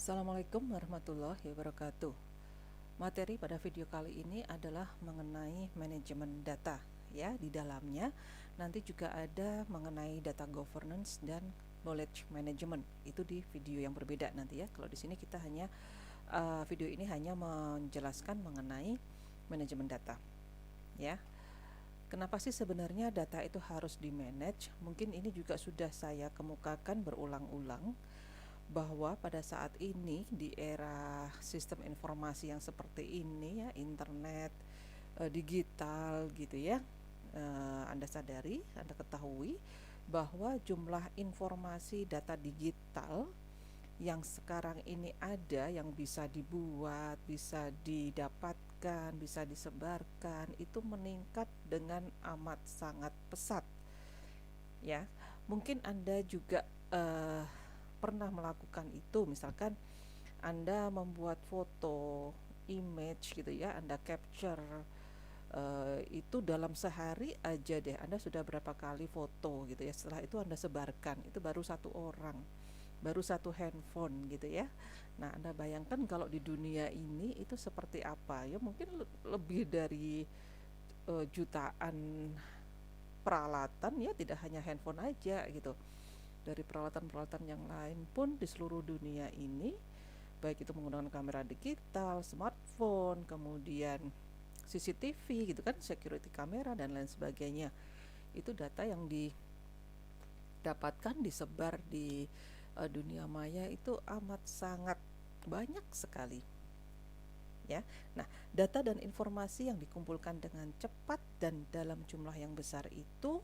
Assalamualaikum warahmatullahi wabarakatuh. Materi pada video kali ini adalah mengenai manajemen data. Ya, di dalamnya nanti juga ada mengenai data governance dan knowledge management. Itu di video yang berbeda nanti ya. Kalau di sini kita hanya video ini hanya menjelaskan mengenai manajemen data. Ya. Kenapa sih sebenarnya data itu harus di-manage? Mungkin ini juga sudah saya kemukakan berulang-ulang bahwa pada saat ini di era sistem informasi yang seperti ini ya, internet, digital gitu ya, Anda sadari, Anda ketahui bahwa jumlah informasi data digital yang sekarang ini ada, yang bisa dibuat, bisa didapatkan, bisa disebarkan, itu meningkat dengan amat sangat pesat ya. Mungkin Anda juga pernah melakukan itu, misalkan Anda membuat foto, image gitu ya, Anda capture itu dalam sehari aja deh Anda sudah berapa kali foto gitu ya. Setelah itu Anda sebarkan, itu baru satu orang, baru satu handphone gitu ya. Nah, Anda bayangkan kalau di dunia ini itu seperti apa ya, mungkin lebih dari jutaan peralatan ya, tidak hanya handphone aja gitu. Dari peralatan-peralatan yang lain pun di seluruh dunia ini, baik itu menggunakan kamera digital, smartphone, kemudian CCTV gitu kan, security kamera dan lain sebagainya. Itu data yang didapatkan, disebar di dunia maya itu amat sangat banyak sekali. Ya. Nah, data dan informasi yang dikumpulkan dengan cepat dan dalam jumlah yang besar itu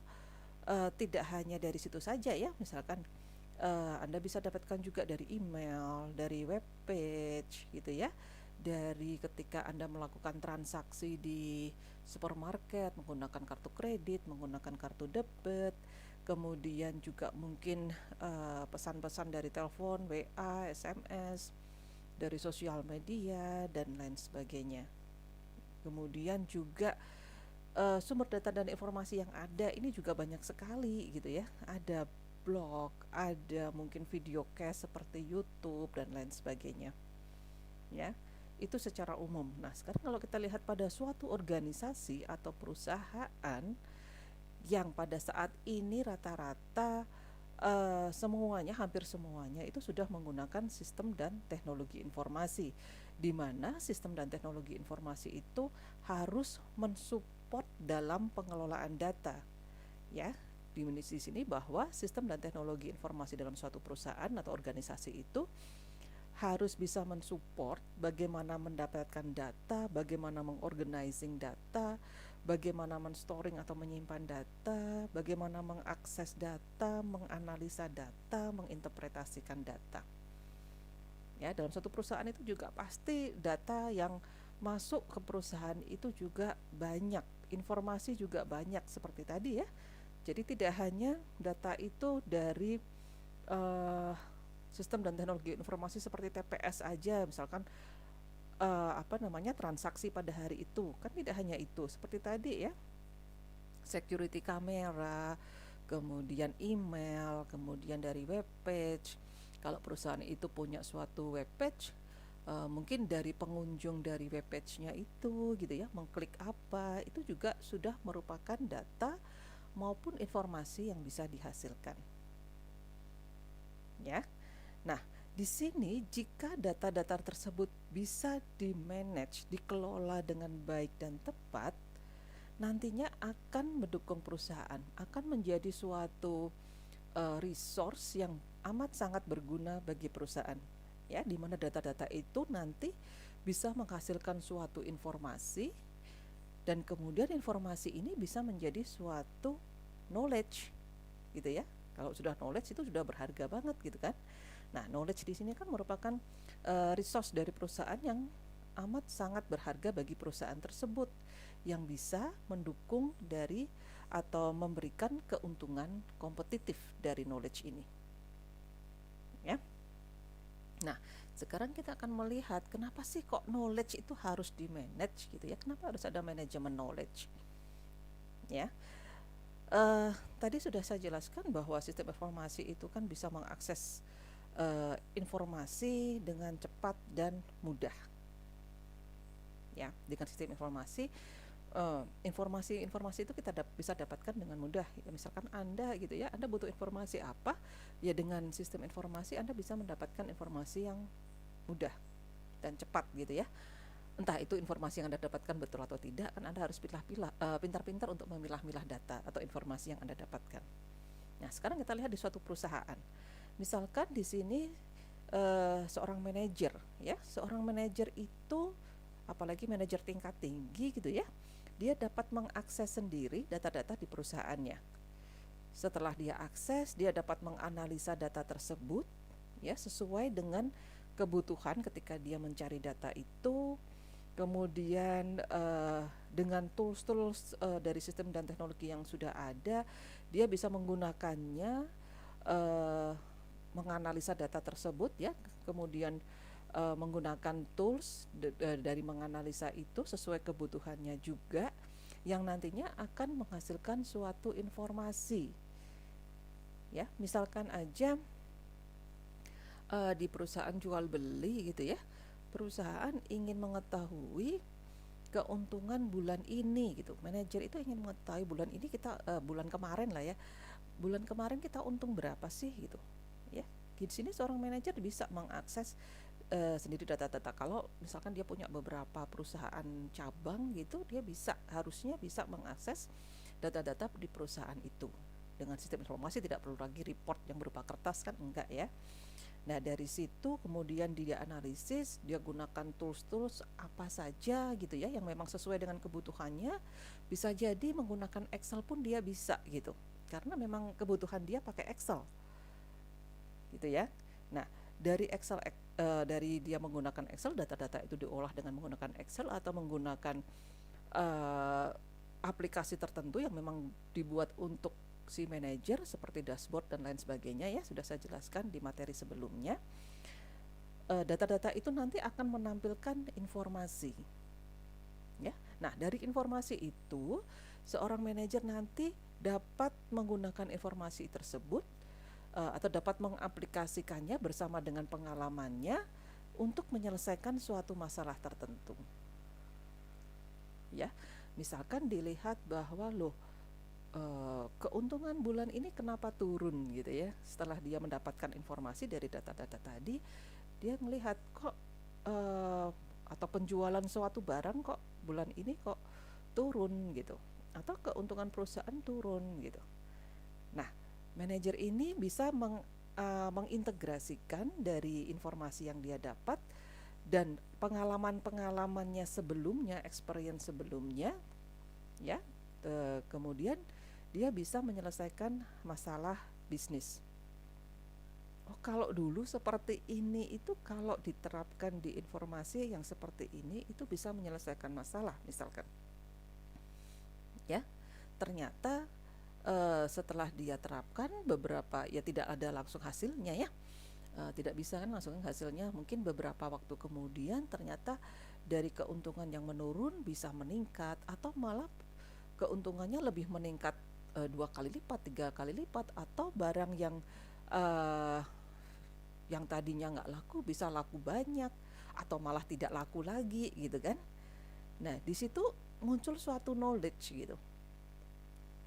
tidak hanya dari situ saja ya, misalkan Anda bisa dapatkan juga dari email, dari web page gitu ya, dari ketika Anda melakukan transaksi di supermarket menggunakan kartu kredit, menggunakan kartu debit, kemudian juga mungkin pesan-pesan dari telepon, WA, SMS, dari sosial media dan lain sebagainya. Kemudian juga sumber data dan informasi yang ada ini juga banyak sekali gitu ya. Ada blog, ada mungkin video cast seperti YouTube dan lain sebagainya. Ya, itu secara umum. Nah, sekarang kalau kita lihat pada suatu organisasi atau perusahaan yang pada saat ini rata-rata semuanya, hampir semuanya itu sudah menggunakan sistem dan teknologi informasi, di mana sistem dan teknologi informasi itu harus mensupport dalam pengelolaan data. Ya, di sini bahwa sistem dan teknologi informasi dalam suatu perusahaan atau organisasi itu harus bisa mensupport bagaimana mendapatkan data, bagaimana mengorganizing data, bagaimana menstoring atau menyimpan data, bagaimana mengakses data, menganalisa data, menginterpretasikan data. Ya, dalam satu perusahaan itu juga pasti data yang masuk ke perusahaan itu juga banyak, informasi juga banyak seperti tadi ya. Jadi tidak hanya data itu dari uh, sistem dan teknologi informasi seperti TPS aja, misalkan transaksi pada hari itu, kan tidak hanya itu, seperti tadi ya, security kamera, kemudian email, kemudian dari web page. Kalau perusahaan itu punya suatu web page, mungkin dari pengunjung dari web page-nya itu gitu ya, mengklik apa, itu juga sudah merupakan data maupun informasi yang bisa dihasilkan. Ya. Nah, di sini jika data-data tersebut bisa di-manage, dikelola dengan baik dan tepat, nantinya akan mendukung perusahaan, akan menjadi suatu resource yang amat sangat berguna bagi perusahaan. Ya, di mana data-data itu nanti bisa menghasilkan suatu informasi, dan kemudian informasi ini bisa menjadi suatu knowledge gitu ya. Kalau sudah knowledge itu sudah berharga banget gitu kan. Nah, knowledge di sini kan merupakan resource dari perusahaan yang amat sangat berharga bagi perusahaan tersebut, yang bisa mendukung dari atau memberikan keuntungan kompetitif dari knowledge ini. Ya. Nah, sekarang kita akan melihat kenapa sih kok knowledge itu harus di-manage gitu ya. Kenapa harus ada manajemen knowledge? Ya. Tadi sudah saya jelaskan bahwa sistem informasi itu kan bisa mengakses informasi dengan cepat dan mudah. Ya, dengan sistem informasi, informasi-informasi itu kita bisa dapatkan dengan mudah. Ya, misalkan Anda gitu ya, Anda butuh informasi apa, ya dengan sistem informasi Anda bisa mendapatkan informasi yang mudah dan cepat gitu ya. Entah itu informasi yang Anda dapatkan betul atau tidak, kan Anda harus pintar-pintar untuk memilah-milah data atau informasi yang Anda dapatkan. Nah, sekarang kita lihat di suatu perusahaan. Misalkan di sini seorang manajer, ya, seorang manajer itu, apalagi manajer tingkat tinggi gitu ya, dia dapat mengakses sendiri data-data di perusahaannya. Setelah dia akses, dia dapat menganalisa data tersebut, ya, sesuai dengan kebutuhan ketika dia mencari data itu. Kemudian dengan tools-tools dari sistem dan teknologi yang sudah ada, dia bisa menggunakannya menganalisa data tersebut ya, kemudian menggunakan tools dari menganalisa itu sesuai kebutuhannya juga, yang nantinya akan menghasilkan suatu informasi. Ya, misalkan aja di perusahaan jual beli gitu ya, perusahaan ingin mengetahui keuntungan bulan ini gitu. Manajer itu ingin mengetahui bulan ini kita bulan kemarin lah ya. Bulan kemarin kita untung berapa sih gitu. Ya. Di sini seorang manajer bisa mengakses sendiri data-data. Kalau misalkan dia punya beberapa perusahaan cabang gitu, dia harusnya bisa mengakses data-data di perusahaan itu. Dengan sistem informasi tidak perlu lagi report yang berupa kertas, kan enggak ya. Nah, dari situ kemudian dia analisis, dia gunakan tools-tools apa saja gitu ya yang memang sesuai dengan kebutuhannya. Bisa jadi menggunakan Excel pun dia bisa gitu. Karena memang kebutuhan dia pakai Excel. Gitu ya. Nah, dari Excel dari dia menggunakan Excel, data-data itu diolah dengan menggunakan Excel atau menggunakan aplikasi tertentu yang memang dibuat untuk si manajer seperti dashboard dan lain sebagainya ya, sudah saya jelaskan di materi sebelumnya. Data-data itu nanti akan menampilkan informasi ya. Nah, dari informasi itu seorang manajer nanti dapat menggunakan informasi tersebut atau dapat mengaplikasikannya bersama dengan pengalamannya untuk menyelesaikan suatu masalah tertentu. Ya, misalkan dilihat bahwa keuntungan bulan ini kenapa turun gitu ya. Setelah dia mendapatkan informasi dari data-data tadi, dia melihat kok atau penjualan suatu barang kok bulan ini kok turun gitu, atau keuntungan perusahaan turun gitu. Nah, manajer ini bisa mengintegrasikan dari informasi yang dia dapat dan pengalaman-pengalamannya sebelumnya, experience sebelumnya ya, kemudian dia bisa menyelesaikan masalah bisnis. Oh, kalau dulu seperti ini, itu kalau diterapkan di informasi yang seperti ini itu bisa menyelesaikan masalah misalkan. Ya, ternyata setelah dia terapkan beberapa, ya tidak ada langsung hasilnya ya. Tidak bisa kan langsung hasilnya, mungkin beberapa waktu kemudian ternyata dari keuntungan yang menurun bisa meningkat, atau malah keuntungannya lebih meningkat 2 kali lipat, 3 kali lipat, atau barang yang tadinya nggak laku bisa laku banyak, atau malah tidak laku lagi gitu kan. Nah, di situ muncul suatu knowledge gitu.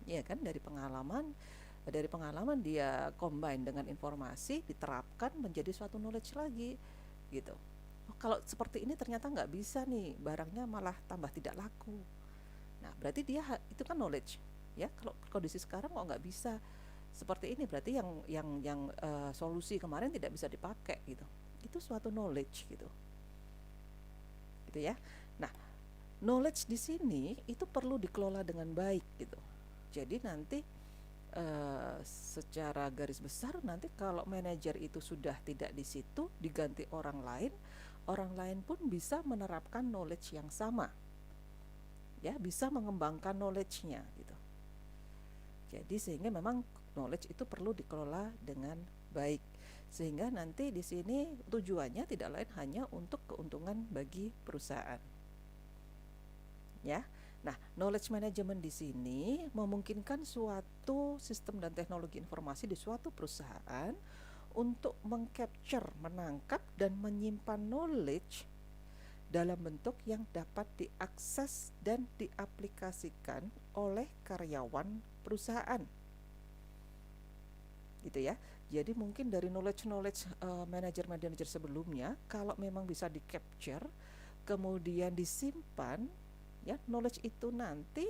Ya kan, dari pengalaman dia combine dengan informasi, diterapkan menjadi suatu knowledge lagi gitu. Oh, kalau seperti ini ternyata nggak bisa nih, barangnya malah tambah tidak laku. Nah, berarti dia itu kan knowledge ya. Kalau kondisi sekarang kok nggak bisa seperti ini, berarti yang solusi kemarin tidak bisa dipakai gitu. Itu suatu knowledge gitu ya. Nah, knowledge di sini itu perlu dikelola dengan baik gitu. Jadi nanti secara garis besar, nanti kalau manajer itu sudah tidak di situ, diganti orang lain pun bisa menerapkan knowledge yang sama ya, bisa mengembangkan knowledge-nya gitu. Jadi sehingga memang knowledge itu perlu dikelola dengan baik, sehingga nanti di sini tujuannya tidak lain hanya untuk keuntungan bagi perusahaan ya. Nah, knowledge management di sini memungkinkan suatu sistem dan teknologi informasi di suatu perusahaan untuk mengcapture, menangkap dan menyimpan knowledge dalam bentuk yang dapat diakses dan diaplikasikan oleh karyawan perusahaan. Gitu ya. Jadi mungkin dari knowledge manajer-manajer sebelumnya, kalau memang bisa di-capture, kemudian disimpan, ya knowledge itu nanti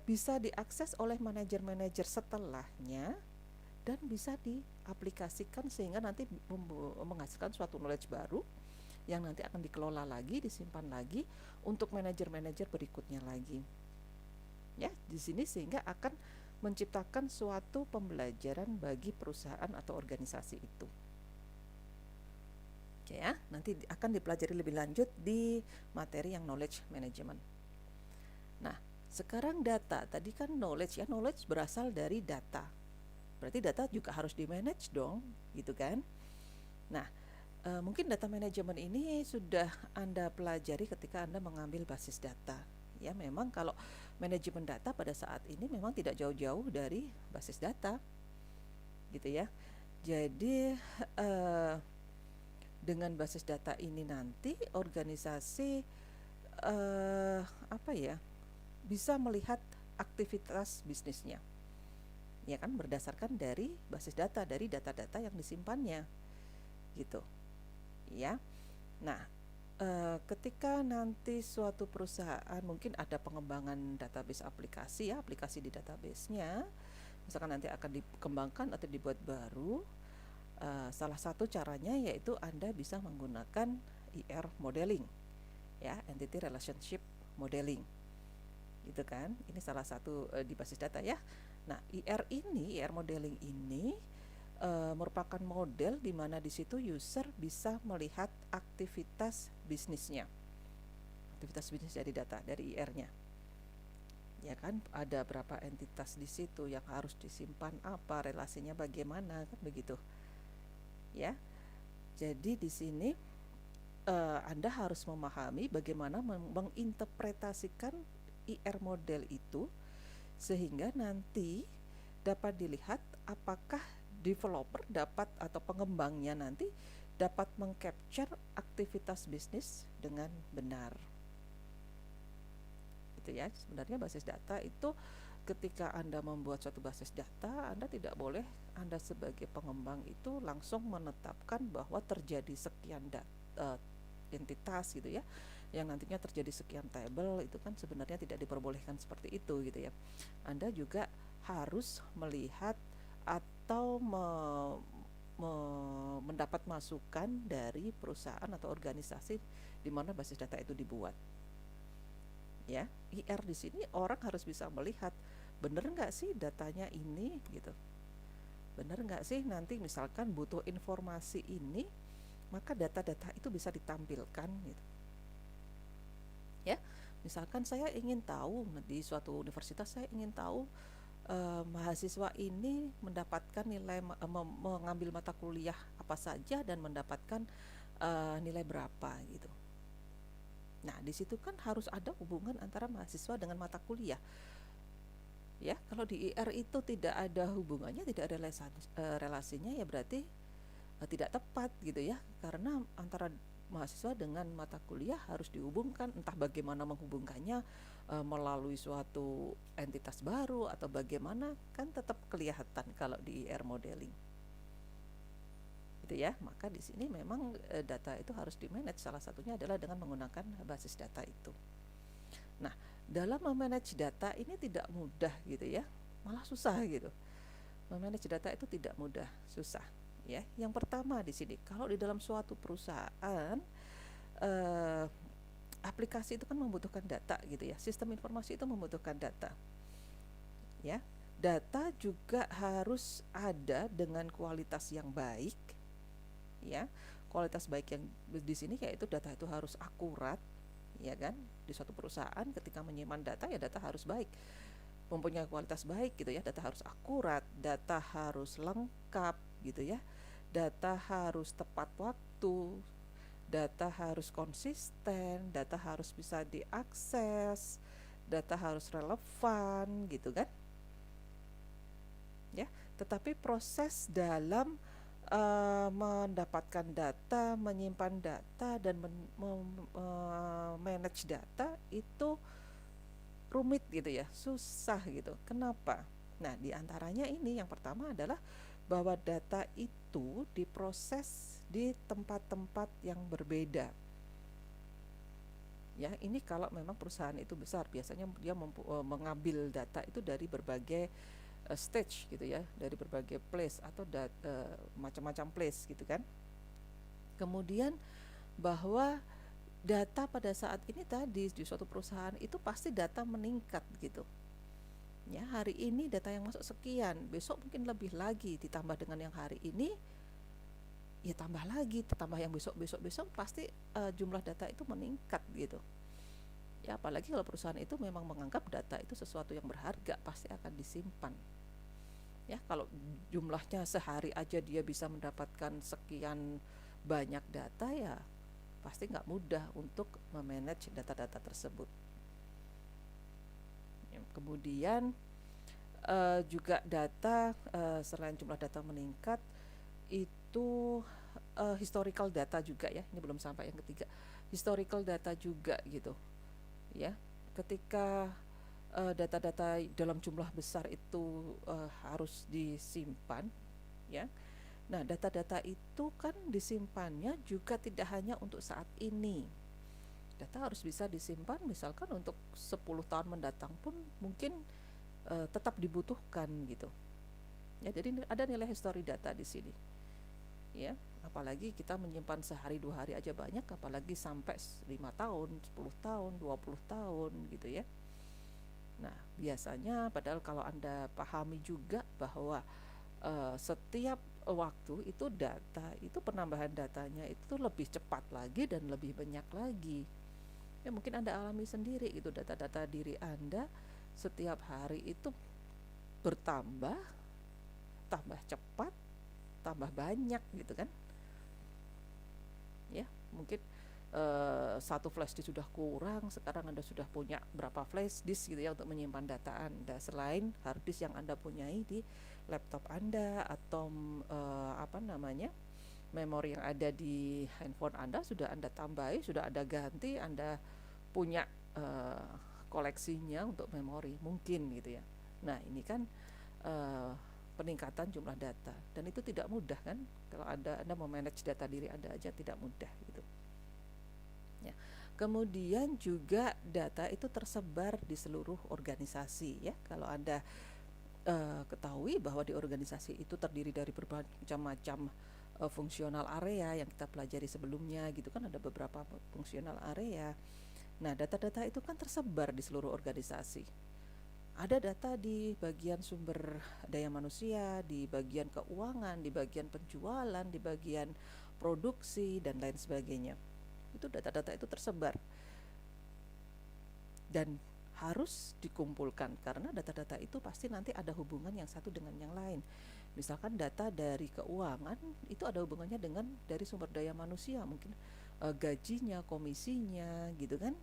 bisa diakses oleh manajer-manajer setelahnya dan bisa diaplikasikan sehingga nanti menghasilkan suatu knowledge baru yang nanti akan dikelola lagi, disimpan lagi untuk manajer-manajer berikutnya lagi. Ya, di sini sehingga akan menciptakan suatu pembelajaran bagi perusahaan atau organisasi itu. Oke ya, nanti akan dipelajari lebih lanjut di materi yang knowledge management. Nah, sekarang data. Tadi kan knowledge ya, knowledge berasal dari data. Berarti data juga harus di-manage dong, gitu kan? Nah, mungkin data manajemen ini sudah Anda pelajari ketika Anda mengambil basis data. Ya, memang kalau manajemen data pada saat ini memang tidak jauh-jauh dari basis data, gitu ya. Jadi dengan basis data ini nanti organisasi bisa melihat aktivitas bisnisnya, ya kan, berdasarkan dari basis data, dari data-data yang disimpannya, gitu, ya. Nah, ketika nanti suatu perusahaan mungkin ada pengembangan database aplikasi ya, aplikasi di database-nya, misalkan nanti akan dikembangkan atau dibuat baru, salah satu caranya yaitu Anda bisa menggunakan IR modeling, ya, entity relationship modeling, gitu kan. Ini salah satu di basis data ya. Nah, IR modeling ini merupakan model di mana di situ user bisa melihat aktivitas bisnisnya, aktivitas bisnis dari data dari IR-nya, ya kan. Ada berapa entitas di situ yang harus disimpan, apa relasinya, bagaimana, kan begitu, ya. Jadi di sini Anda harus memahami bagaimana menginterpretasikan IR model itu sehingga nanti dapat dilihat apakah developer dapat atau pengembangnya nanti dapat mengcapture aktivitas bisnis dengan benar. Itu ya, sebenarnya basis data itu ketika Anda membuat suatu basis data, Anda tidak boleh, Anda sebagai pengembang itu langsung menetapkan bahwa terjadi sekian entitas gitu ya, yang nantinya terjadi sekian table, itu kan sebenarnya tidak diperbolehkan seperti itu gitu ya. Anda juga harus melihat atau mendapat masukan dari perusahaan atau organisasi di mana basis data itu dibuat. Ya, IR di sini orang harus bisa melihat bener nggak sih datanya ini gitu. Bener nggak sih nanti misalkan butuh informasi ini, maka data-data itu bisa ditampilkan gitu. Ya, misalkan saya ingin tahu di suatu universitas, saya ingin tahu mahasiswa ini mendapatkan nilai mengambil mata kuliah apa saja dan mendapatkan nilai berapa gitu. Nah, di situ kan harus ada hubungan antara mahasiswa dengan mata kuliah. Ya, kalau di IR itu tidak ada hubungannya, tidak ada relasinya, ya berarti tidak tepat gitu ya. Karena antara mahasiswa dengan mata kuliah harus dihubungkan, entah bagaimana menghubungkannya, melalui suatu entitas baru atau bagaimana, kan tetap kelihatan kalau di IR modeling. Gitu ya. Maka di sini memang data itu harus di-manage, salah satunya adalah dengan menggunakan basis data itu. Nah, dalam memanage data ini tidak mudah gitu ya, malah susah gitu. Memanage data itu tidak mudah, susah ya. Yang pertama di sini, kalau di dalam suatu perusahaan aplikasi itu kan membutuhkan data gitu ya, sistem informasi itu membutuhkan data ya. Data juga harus ada dengan kualitas yang baik ya. Kualitas baik yang di sini yaitu data itu harus akurat, ya kan. Di suatu perusahaan ketika menyimpan data, ya data harus baik, mempunyai kualitas baik gitu ya. Data harus akurat, data harus lengkap gitu ya, data harus tepat waktu, data harus konsisten, data harus bisa diakses, data harus relevan gitu kan ya. tetapi proses dalam mendapatkan data, menyimpan data, dan manage data itu rumit gitu ya, susah gitu. Kenapa? Nah, diantaranya ini yang pertama adalah bahwa data itu diproses di tempat-tempat yang berbeda. Ya, ini kalau memang perusahaan itu besar, biasanya dia mengambil data itu dari berbagai stage gitu ya, dari berbagai place atau macam-macam place gitu kan. Kemudian bahwa data pada saat ini tadi di suatu perusahaan itu pasti data meningkat gitu. Ya, hari ini data yang masuk sekian, besok mungkin lebih lagi, ditambah dengan yang hari ini ya tambah lagi, tambah yang besok pasti jumlah data itu meningkat gitu. Ya, apalagi kalau perusahaan itu memang menganggap data itu sesuatu yang berharga, pasti akan disimpan. Ya, kalau jumlahnya sehari aja dia bisa mendapatkan sekian banyak data, ya pasti nggak mudah untuk memanage data-data tersebut. Ya, kemudian juga data, selain jumlah data meningkat, itu historical data juga ya, ini belum sampai yang ketiga, historical data juga gitu ya. Ketika data-data dalam jumlah besar itu harus disimpan ya. Nah, data-data itu kan disimpannya juga tidak hanya untuk saat ini. Data harus bisa disimpan misalkan untuk 10 tahun mendatang pun mungkin tetap dibutuhkan gitu. Ya, jadi ada nilai history data di sini. Ya, apalagi kita menyimpan sehari 2 hari aja banyak, apalagi sampai 5 tahun, 10 tahun, 20 tahun gitu ya. Nah, biasanya padahal kalau Anda pahami juga bahwa setiap waktu itu data itu penambahan datanya itu lebih cepat lagi dan lebih banyak lagi. Ya, mungkin Anda alami sendiri itu, data-data diri Anda setiap hari itu bertambah, tambah cepat, tambah banyak gitu kan. Ya, mungkin satu flash disk sudah kurang, sekarang Anda sudah punya berapa flash disk gitu ya untuk menyimpan data Anda, selain hard disk yang Anda punyai di laptop Anda atau memori yang ada di handphone Anda sudah Anda tambahi, sudah Anda ganti, Anda punya koleksinya untuk memori mungkin gitu ya. Nah, ini kan peningkatan jumlah data, dan itu tidak mudah kan, kalau Anda mau manage data diri Anda aja tidak mudah gitu ya. Kemudian juga data itu tersebar di seluruh organisasi ya. Kalau Anda ketahui bahwa di organisasi itu terdiri dari berbagai macam fungsional area yang kita pelajari sebelumnya gitu kan, ada beberapa fungsional area. Nah, data-data itu kan tersebar di seluruh organisasi. Ada data di bagian sumber daya manusia, di bagian keuangan, di bagian penjualan, di bagian produksi, dan lain sebagainya. Itu data-data itu tersebar dan harus dikumpulkan, karena data-data itu pasti nanti ada hubungan yang satu dengan yang lain. Misalkan data dari keuangan itu ada hubungannya dengan dari sumber daya manusia, mungkin gajinya, komisinya gitu kan.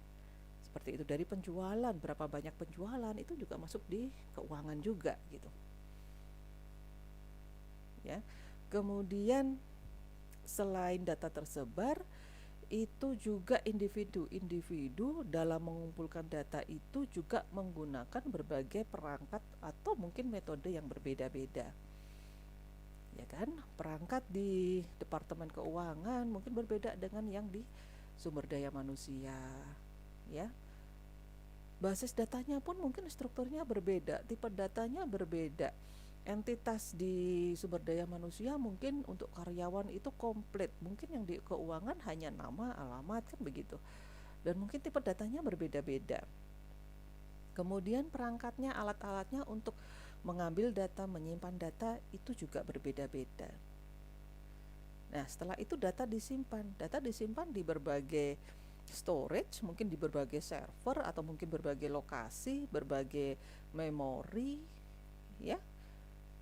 Seperti itu. Dari penjualan, berapa banyak penjualan, itu juga masuk di keuangan juga gitu ya. Kemudian selain data tersebar, itu juga individu-individu dalam mengumpulkan data itu juga menggunakan berbagai perangkat atau mungkin metode yang berbeda-beda. Ya kan? Perangkat di Departemen Keuangan mungkin berbeda dengan yang di sumber daya manusia, ya. Basis datanya pun mungkin strukturnya berbeda, tipe datanya berbeda. Entitas di sumber daya manusia mungkin untuk karyawan itu komplit, mungkin yang di keuangan hanya nama, alamat kan begitu. Dan mungkin tipe datanya berbeda-beda. Kemudian perangkatnya, alat-alatnya untuk mengambil data, menyimpan data itu juga berbeda-beda. Nah, setelah itu data disimpan di berbagai storage, mungkin di berbagai server atau mungkin berbagai lokasi, berbagai memori ya.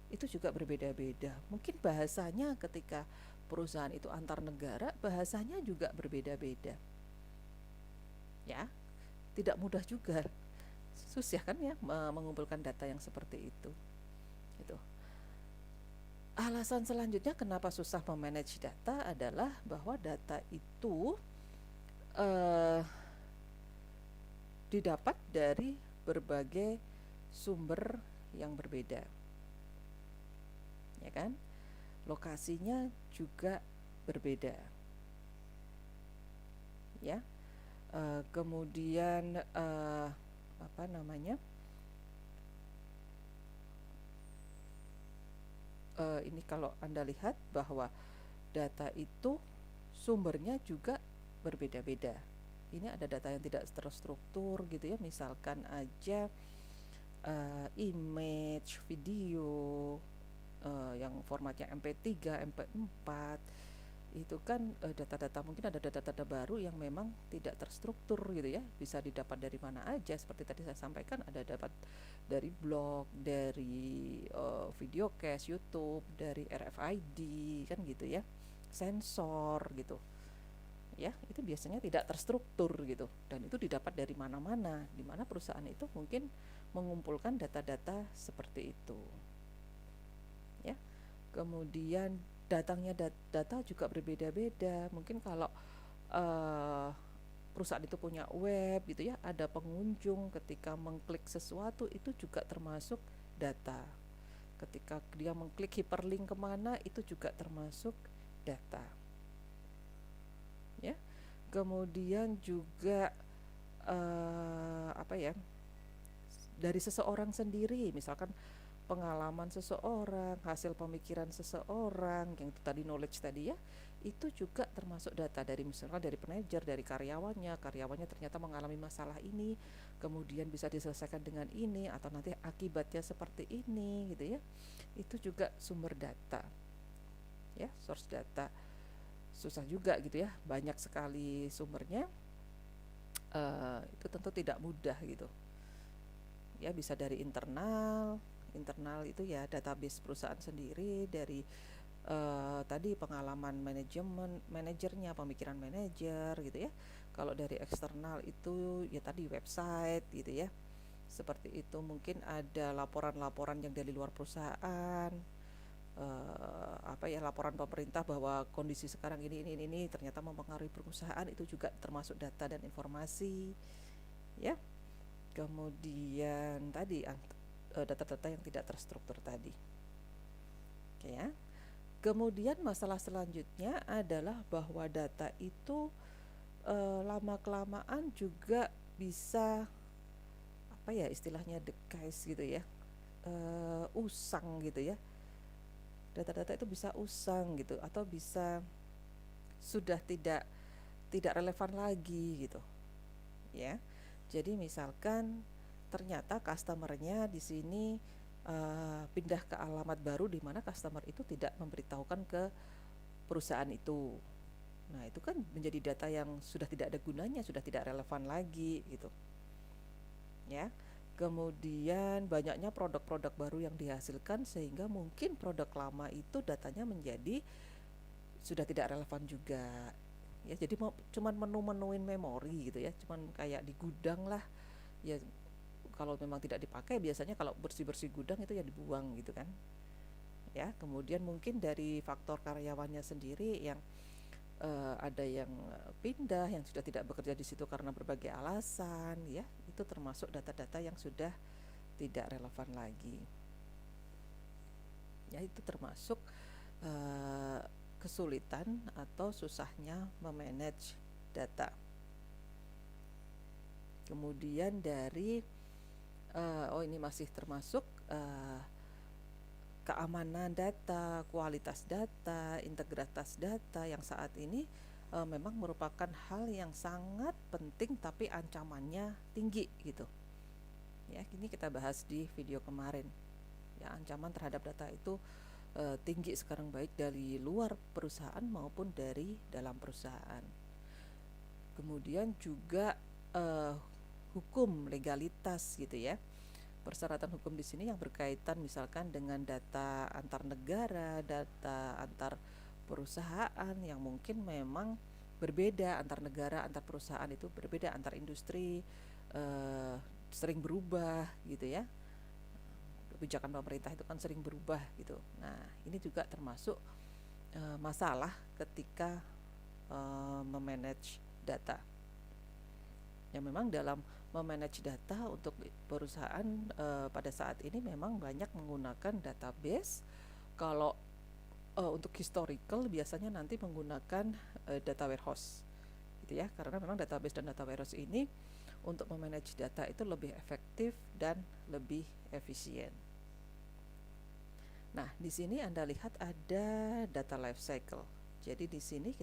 Itu juga berbeda-beda. Mungkin bahasanya ketika perusahaan itu antar negara, bahasanya juga berbeda-beda. Ya, tidak mudah juga. Susah kan ya mengumpulkan data yang seperti itu. Gitu. Alasan selanjutnya kenapa susah memanage data adalah bahwa data itu eh, didapat dari berbagai sumber yang berbeda, ya kan? Lokasinya juga berbeda, ya. Kemudian apa namanya? Ini kalau Anda lihat bahwa data itu sumbernya juga berbeda-beda. Ini ada data yang tidak terstruktur gitu ya, misalkan aja image, video yang formatnya MP3, MP4, itu kan data-data, mungkin ada data-data baru yang memang tidak terstruktur gitu ya, bisa didapat dari mana aja, seperti tadi saya sampaikan, ada dapat dari blog, dari video cache YouTube, dari RFID kan gitu ya, sensor gitu ya, itu biasanya tidak terstruktur gitu, dan itu didapat dari mana-mana, di mana perusahaan itu mungkin mengumpulkan data-data seperti itu ya. Kemudian datangnya data juga berbeda-beda, mungkin kalau uh, perusahaan itu punya web gitu ya, ada pengunjung ketika mengklik sesuatu itu juga termasuk data, ketika dia mengklik hyperlink kemana itu juga termasuk data ya. Kemudian juga apa ya, dari seseorang sendiri, misalkan pengalaman seseorang, hasil pemikiran seseorang, yang itu tadi knowledge tadi ya, itu juga termasuk data, dari misalnya dari manajer, dari karyawannya ternyata mengalami masalah ini, kemudian bisa diselesaikan dengan ini, atau nanti akibatnya seperti ini gitu ya, itu juga sumber data ya, source data. Susah juga gitu ya, banyak sekali sumbernya, itu tentu tidak mudah gitu ya. Bisa dari internal itu ya database perusahaan sendiri, dari tadi pengalaman manajernya, pemikiran manajer gitu ya. Kalau dari eksternal itu ya tadi website gitu ya, seperti itu. Mungkin ada laporan-laporan yang dari luar perusahaan, apa ya, laporan pemerintah bahwa kondisi sekarang ini ternyata mempengaruhi perusahaan, itu juga termasuk data dan informasi ya. Kemudian tadi data-data yang tidak terstruktur tadi. Oke ya. Kemudian masalah selanjutnya adalah bahwa data itu lama-kelamaan juga bisa, apa ya istilahnya, decay gitu ya, usang gitu ya. Data-data itu bisa usang gitu, atau bisa sudah tidak relevan lagi gitu ya. Jadi misalkan ternyata customernya di sini pindah ke alamat baru, di mana customer itu tidak memberitahukan ke perusahaan itu. Nah, itu kan menjadi data yang sudah tidak ada gunanya, sudah tidak relevan lagi gitu. Ya. Kemudian banyaknya produk-produk baru yang dihasilkan, sehingga mungkin produk lama itu datanya menjadi sudah tidak relevan juga. Ya, jadi cuman menu-menuin memori gitu ya, cuman kayak di gudang lah. Ya, kalau memang tidak dipakai, biasanya kalau bersih-bersih gudang itu ya dibuang gitu kan. Ya, kemudian mungkin dari faktor karyawannya sendiri yang ada yang pindah, yang sudah tidak bekerja di situ karena berbagai alasan ya, itu termasuk data-data yang sudah tidak relevan lagi ya. Itu termasuk kesulitan atau susahnya memanage data. Kemudian dari ini masih termasuk keamanan data, kualitas data, integritas data, yang saat ini memang merupakan hal yang sangat penting, tapi ancamannya tinggi gitu. Ya, ini kita bahas di video kemarin. Ya, ancaman terhadap data itu tinggi sekarang, baik dari luar perusahaan maupun dari dalam perusahaan. Kemudian juga hukum, legalitas gitu ya. Persyaratan hukum di sini yang berkaitan misalkan dengan data antar negara, data antar perusahaan yang mungkin memang berbeda antar negara, antar perusahaan itu berbeda, antar industri sering berubah gitu ya. kebijakan pemerintah itu kan sering berubah gitu. Nah, ini juga termasuk masalah ketika memanage data. Ya memang dalam memanage data untuk perusahaan pada saat ini memang banyak menggunakan database. Kalau untuk historical biasanya nanti menggunakan data warehouse gitu ya, karena memang database dan data warehouse ini untuk memanage data itu lebih efektif dan lebih efisien. Nah, di sini Anda lihat ada data life cycle. Jadi di sini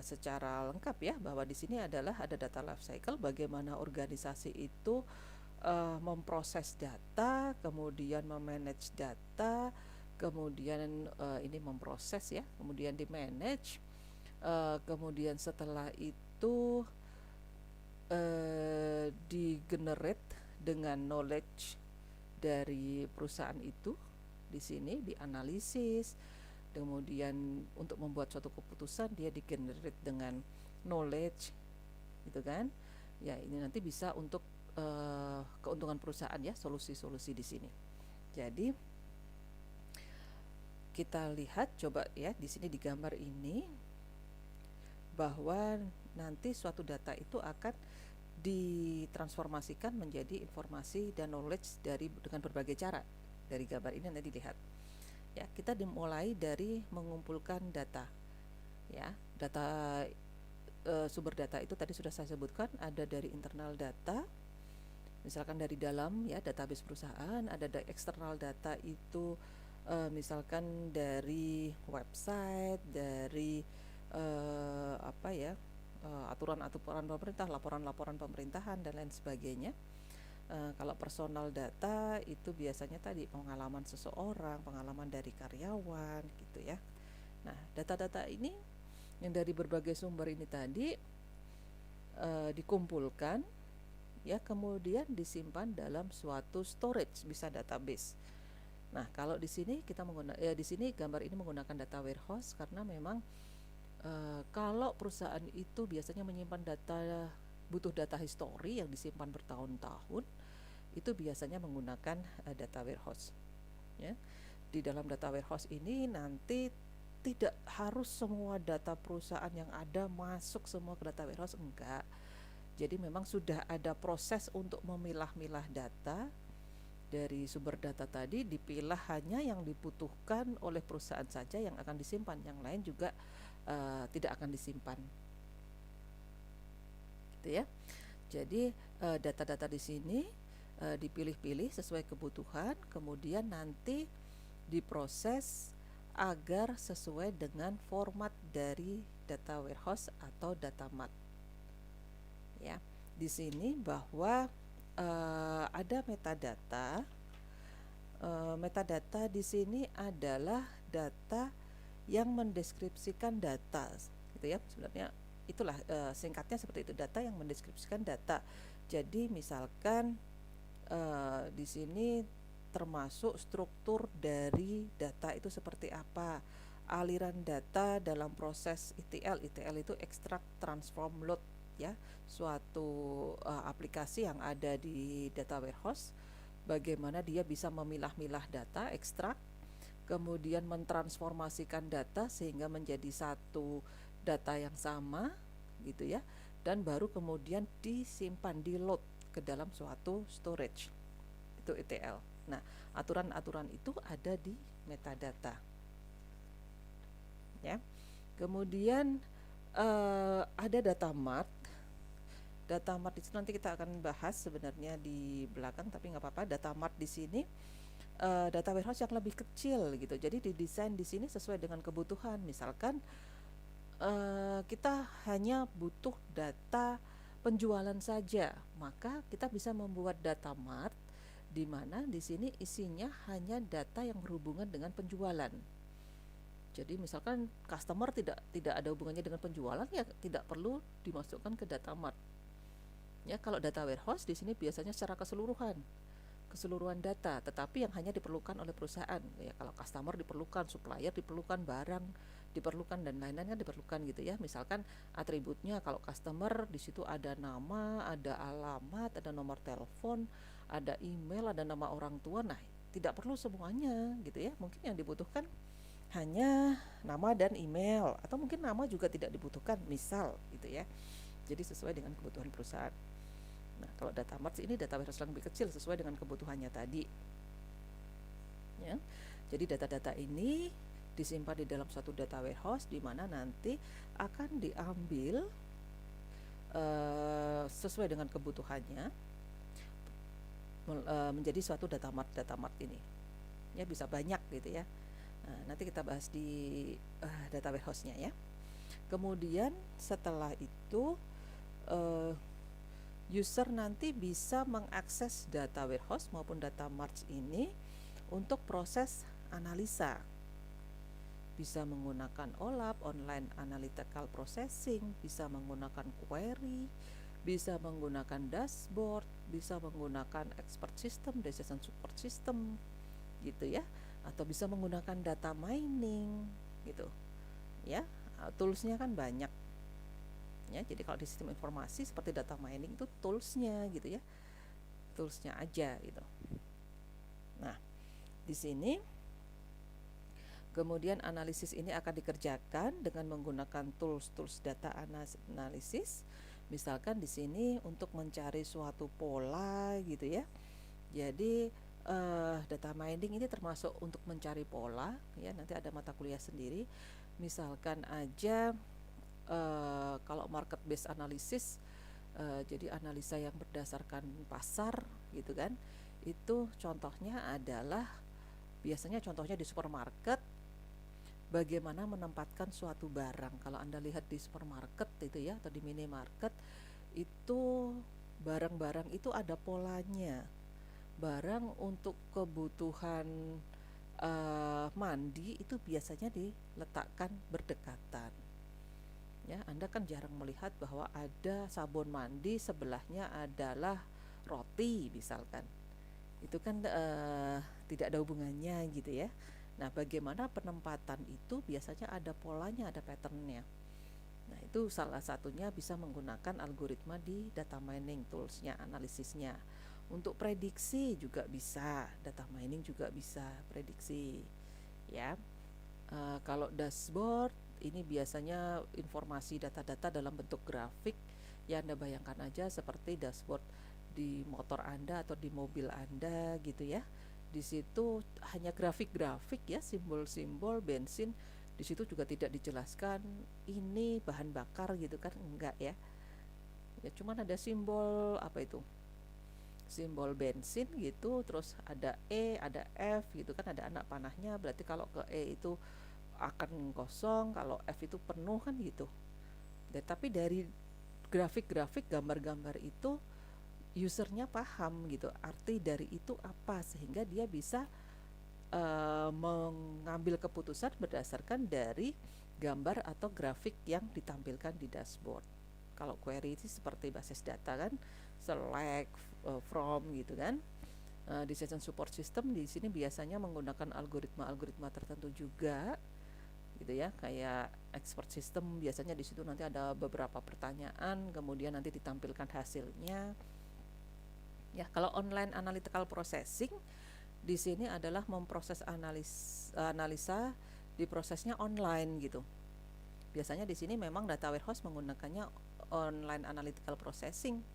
secara lengkap ya, bahwa di sini adalah ada data life cycle, bagaimana organisasi itu memproses data, kemudian memanage data, kemudian ini memproses ya, kemudian di manage, kemudian setelah itu di generate dengan knowledge dari perusahaan itu. Di sini dianalisis, kemudian untuk membuat suatu keputusan dia di generate dengan knowledge gitu kan ya. Ini nanti bisa untuk keuntungan perusahaan ya, solusi-solusi di sini. Jadi kita lihat coba ya, di sini di gambar ini bahwa nanti suatu data itu akan ditransformasikan menjadi informasi dan knowledge dengan berbagai cara. Dari gambar ini nanti dilihat ya, kita dimulai dari mengumpulkan data ya. Data sumber data itu tadi sudah saya sebutkan, ada dari internal data, misalkan dari dalam ya database perusahaan, ada eksternal data itu misalkan dari website, dari aturan-aturan pemerintah, laporan-laporan pemerintahan dan lain sebagainya. Kalau personal data itu biasanya tadi pengalaman seseorang, pengalaman dari karyawan gitu ya. Nah, data-data ini yang dari berbagai sumber ini tadi dikumpulkan ya, kemudian disimpan dalam suatu storage, bisa database. Nah, kalau di sini kita di sini gambar ini menggunakan data warehouse karena memang kalau perusahaan itu biasanya menyimpan data, butuh data history yang disimpan bertahun-tahun, itu biasanya menggunakan data warehouse ya. Di dalam data warehouse ini nanti tidak harus semua data perusahaan yang ada masuk semua ke data warehouse, enggak. Jadi memang sudah ada proses untuk memilah-milah data dari sumber data tadi, dipilah hanya yang dibutuhkan oleh perusahaan saja yang akan disimpan, yang lain juga tidak akan disimpan gitu ya. Jadi data-data di sini dipilih-pilih sesuai kebutuhan, kemudian nanti diproses agar sesuai dengan format dari data warehouse atau data mart ya. Di sini bahwa ada metadata. Metadata di sini adalah data yang mendeskripsikan data gitu ya. Sebenarnya itulah singkatnya seperti itu, data yang mendeskripsikan data. Jadi misalkan di sini termasuk struktur dari data itu seperti apa, aliran data dalam proses ETL. ETL itu extract, transform, load ya, suatu aplikasi yang ada di data warehouse, bagaimana dia bisa memilah-milah data, ekstrak, kemudian mentransformasikan data sehingga menjadi satu data yang sama gitu ya, dan baru kemudian disimpan, di load ke dalam suatu storage, itu ETL. Nah, aturan-aturan itu ada di metadata ya. Kemudian ada data mart. Data mart itu nanti kita akan bahas sebenarnya di belakang, tapi nggak apa-apa. Data mart di sini data warehouse yang lebih kecil gitu. Jadi didesain di sini sesuai dengan kebutuhan. Misalkan kita hanya butuh data penjualan saja, maka kita bisa membuat data mart di mana di sini isinya hanya data yang berhubungan dengan penjualan. Jadi misalkan customer tidak ada hubungannya dengan penjualan, ya tidak perlu dimasukkan ke data mart. Ya, kalau data warehouse di sini biasanya secara keseluruhan data, tetapi yang hanya diperlukan oleh perusahaan. Ya, kalau customer diperlukan, supplier diperlukan, barang diperlukan dan lain-lain kan diperlukan gitu ya. Misalkan atributnya, kalau customer di situ ada nama, ada alamat, ada nomor telepon, ada email, ada nama orang tua. Nah, tidak perlu semuanya gitu ya. Mungkin yang dibutuhkan hanya nama dan email, atau mungkin nama juga tidak dibutuhkan misal gitu ya. Jadi sesuai dengan kebutuhan perusahaan. Nah, kalau data mart ini data warehouse yang lebih kecil sesuai dengan kebutuhannya tadi ya. Jadi data-data ini disimpan di dalam suatu data warehouse di mana nanti akan diambil sesuai dengan kebutuhannya menjadi suatu data mart ini ya, bisa banyak gitu ya. Nah, nanti kita bahas di data warehouse-nya ya. Kemudian setelah itu user nanti bisa mengakses data warehouse maupun data mart ini untuk proses analisa. Bisa menggunakan OLAP, online analytical processing, bisa menggunakan query, bisa menggunakan dashboard, bisa menggunakan expert system, decision support system gitu ya, atau bisa menggunakan data mining gitu ya. Toolsnya kan banyak ya. Jadi kalau di sistem informasi seperti data mining itu toolsnya gitu ya, toolsnya aja gitu. Nah, di sini kemudian analisis ini akan dikerjakan dengan menggunakan tools data analisis. Misalkan di sini untuk mencari suatu pola gitu ya. Jadi data mining ini termasuk untuk mencari pola ya. Nanti ada mata kuliah sendiri. Misalkan aja kalau market based analysis, jadi analisa yang berdasarkan pasar gitu kan. Itu contohnya adalah biasanya contohnya di supermarket, bagaimana menempatkan suatu barang. Kalau Anda lihat di supermarket itu ya, atau di minimarket, itu barang-barang itu ada polanya. Barang untuk kebutuhan mandi itu biasanya diletakkan berdekatan. Ya, Anda kan jarang melihat bahwa ada sabun mandi sebelahnya adalah roti misalkan. Itu kan tidak ada hubungannya gitu ya. Nah, bagaimana penempatan itu biasanya ada polanya, ada patternnya. Nah, itu salah satunya bisa menggunakan algoritma di data mining toolsnya, analisisnya. Untuk prediksi juga bisa, data mining juga bisa prediksi ya. Kalau dashboard ini biasanya informasi data-data dalam bentuk grafik ya. Anda bayangkan aja seperti dashboard di motor Anda atau di mobil Anda gitu ya. Di situ hanya grafik-grafik ya, simbol-simbol bensin. Di situ juga tidak dijelaskan ini bahan bakar gitu kan, enggak ya. Ya cuman ada simbol apa itu? Simbol bensin gitu, terus ada E, ada F gitu kan, ada anak panahnya. Berarti kalau ke E itu akan kosong, kalau F itu penuh kan gitu. Tapi dari grafik-grafik, gambar-gambar itu usernya paham gitu arti dari itu apa, sehingga dia bisa mengambil keputusan berdasarkan dari gambar atau grafik yang ditampilkan di dashboard. Kalau query itu seperti basis data kan, select, from gitu kan. Decision support system di sini biasanya menggunakan algoritma tertentu juga gitu ya, kayak expert system. Biasanya di situ nanti ada beberapa pertanyaan, kemudian nanti ditampilkan hasilnya. Ya, kalau online analytical processing di sini adalah memproses analisa di prosesnya online gitu. Biasanya di sini memang data warehouse menggunakannya online analytical processing.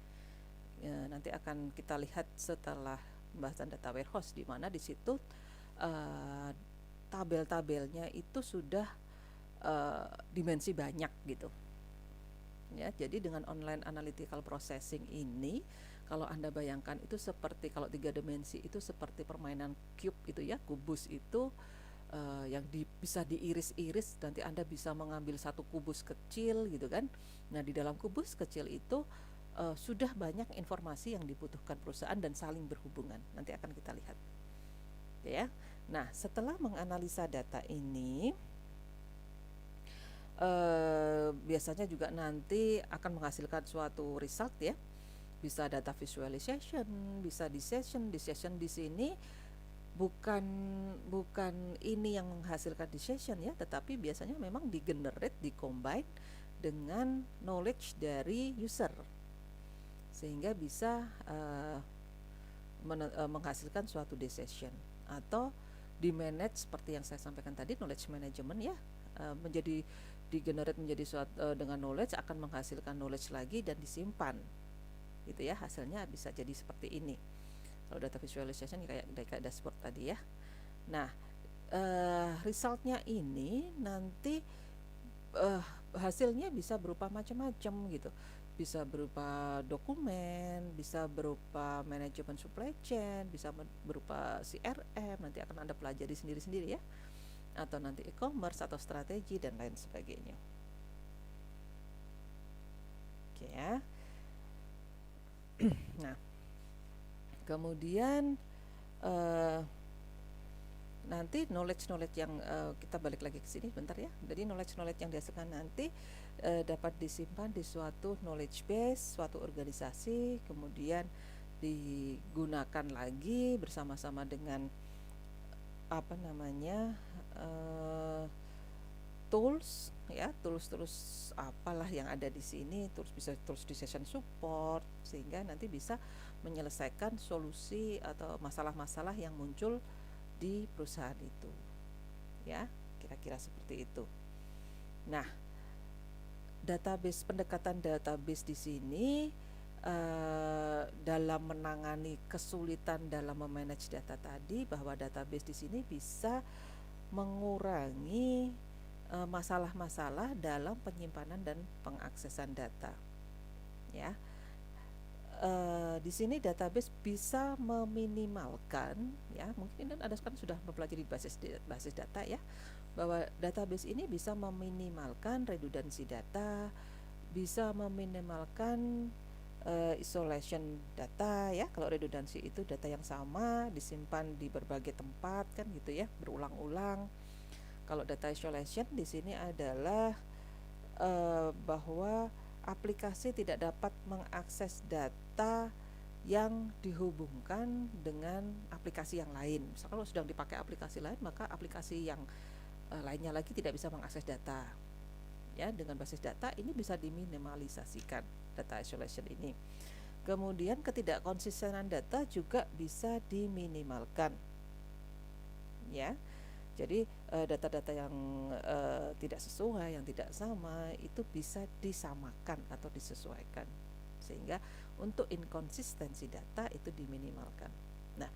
Ya, nanti akan kita lihat setelah pembahasan data warehouse, di mana di situ tabel-tabelnya itu sudah dimensi banyak gitu. Ya, jadi dengan online analytical processing ini, kalau Anda bayangkan itu seperti, kalau 3 dimensi itu seperti permainan cube itu ya, kubus itu yang bisa diiris-iris. Nanti Anda bisa mengambil satu kubus kecil gitu kan. Nah, di dalam kubus kecil itu sudah banyak informasi yang dibutuhkan perusahaan dan saling berhubungan. Nanti akan kita lihat ya. Nah, setelah menganalisa data ini, biasanya juga nanti akan menghasilkan suatu result ya. Bisa data visualization, bisa decision di sini bukan ini yang menghasilkan decision ya, tetapi biasanya memang di-generate, di-combine dengan knowledge dari user, sehingga bisa menghasilkan suatu decision. atau di manage seperti yang saya sampaikan tadi, knowledge management ya, menjadi di-generate menjadi suatu dengan knowledge, akan menghasilkan knowledge lagi dan disimpan gitu ya, hasilnya bisa jadi seperti ini. Kalau data visualization kayak dashboard tadi ya. Nah, resultnya ini nanti hasilnya bisa berupa macam-macam gitu, bisa berupa dokumen, bisa berupa manajemen supply chain, bisa berupa CRM, nanti akan Anda pelajari sendiri-sendiri ya, atau nanti e-commerce atau strategi dan lain sebagainya. Oke ya. Nah, kemudian nanti knowledge yang kita balik lagi ke sini bentar ya. Jadi knowledge yang dihasilkan nanti dapat disimpan di suatu knowledge base, suatu organisasi, kemudian digunakan lagi bersama-sama dengan apa namanya tools ya, tools apalah yang ada di sini, bisa tools decision support, sehingga nanti bisa menyelesaikan solusi atau masalah-masalah yang muncul di perusahaan itu ya, kira-kira seperti itu. Nah, pendekatan database di sini dalam menangani kesulitan dalam memanage data tadi, bahwa database di sini bisa mengurangi masalah-masalah dalam penyimpanan dan pengaksesan data ya. Di sini database bisa meminimalkan ya, mungkin Anda kan sudah mempelajari basis data ya, bahwa database ini bisa meminimalkan redundansi data, bisa meminimalkan isolation data ya. Kalau redundansi itu data yang sama disimpan di berbagai tempat kan gitu ya, berulang-ulang. Kalau data isolation di sini adalah bahwa aplikasi tidak dapat mengakses data yang dihubungkan dengan aplikasi yang lain. Misalnya kalau sedang dipakai aplikasi lain, maka aplikasi yang lainnya lagi tidak bisa mengakses data. Ya, dengan basis data ini bisa diminimalisasikan data isolation ini. Kemudian ketidakkonsistenan data juga bisa diminimalkan. Ya. Jadi data-data yang tidak sesuai, yang tidak sama, itu bisa disamakan atau disesuaikan, sehingga untuk inkonsistensi data itu diminimalkan. Nah,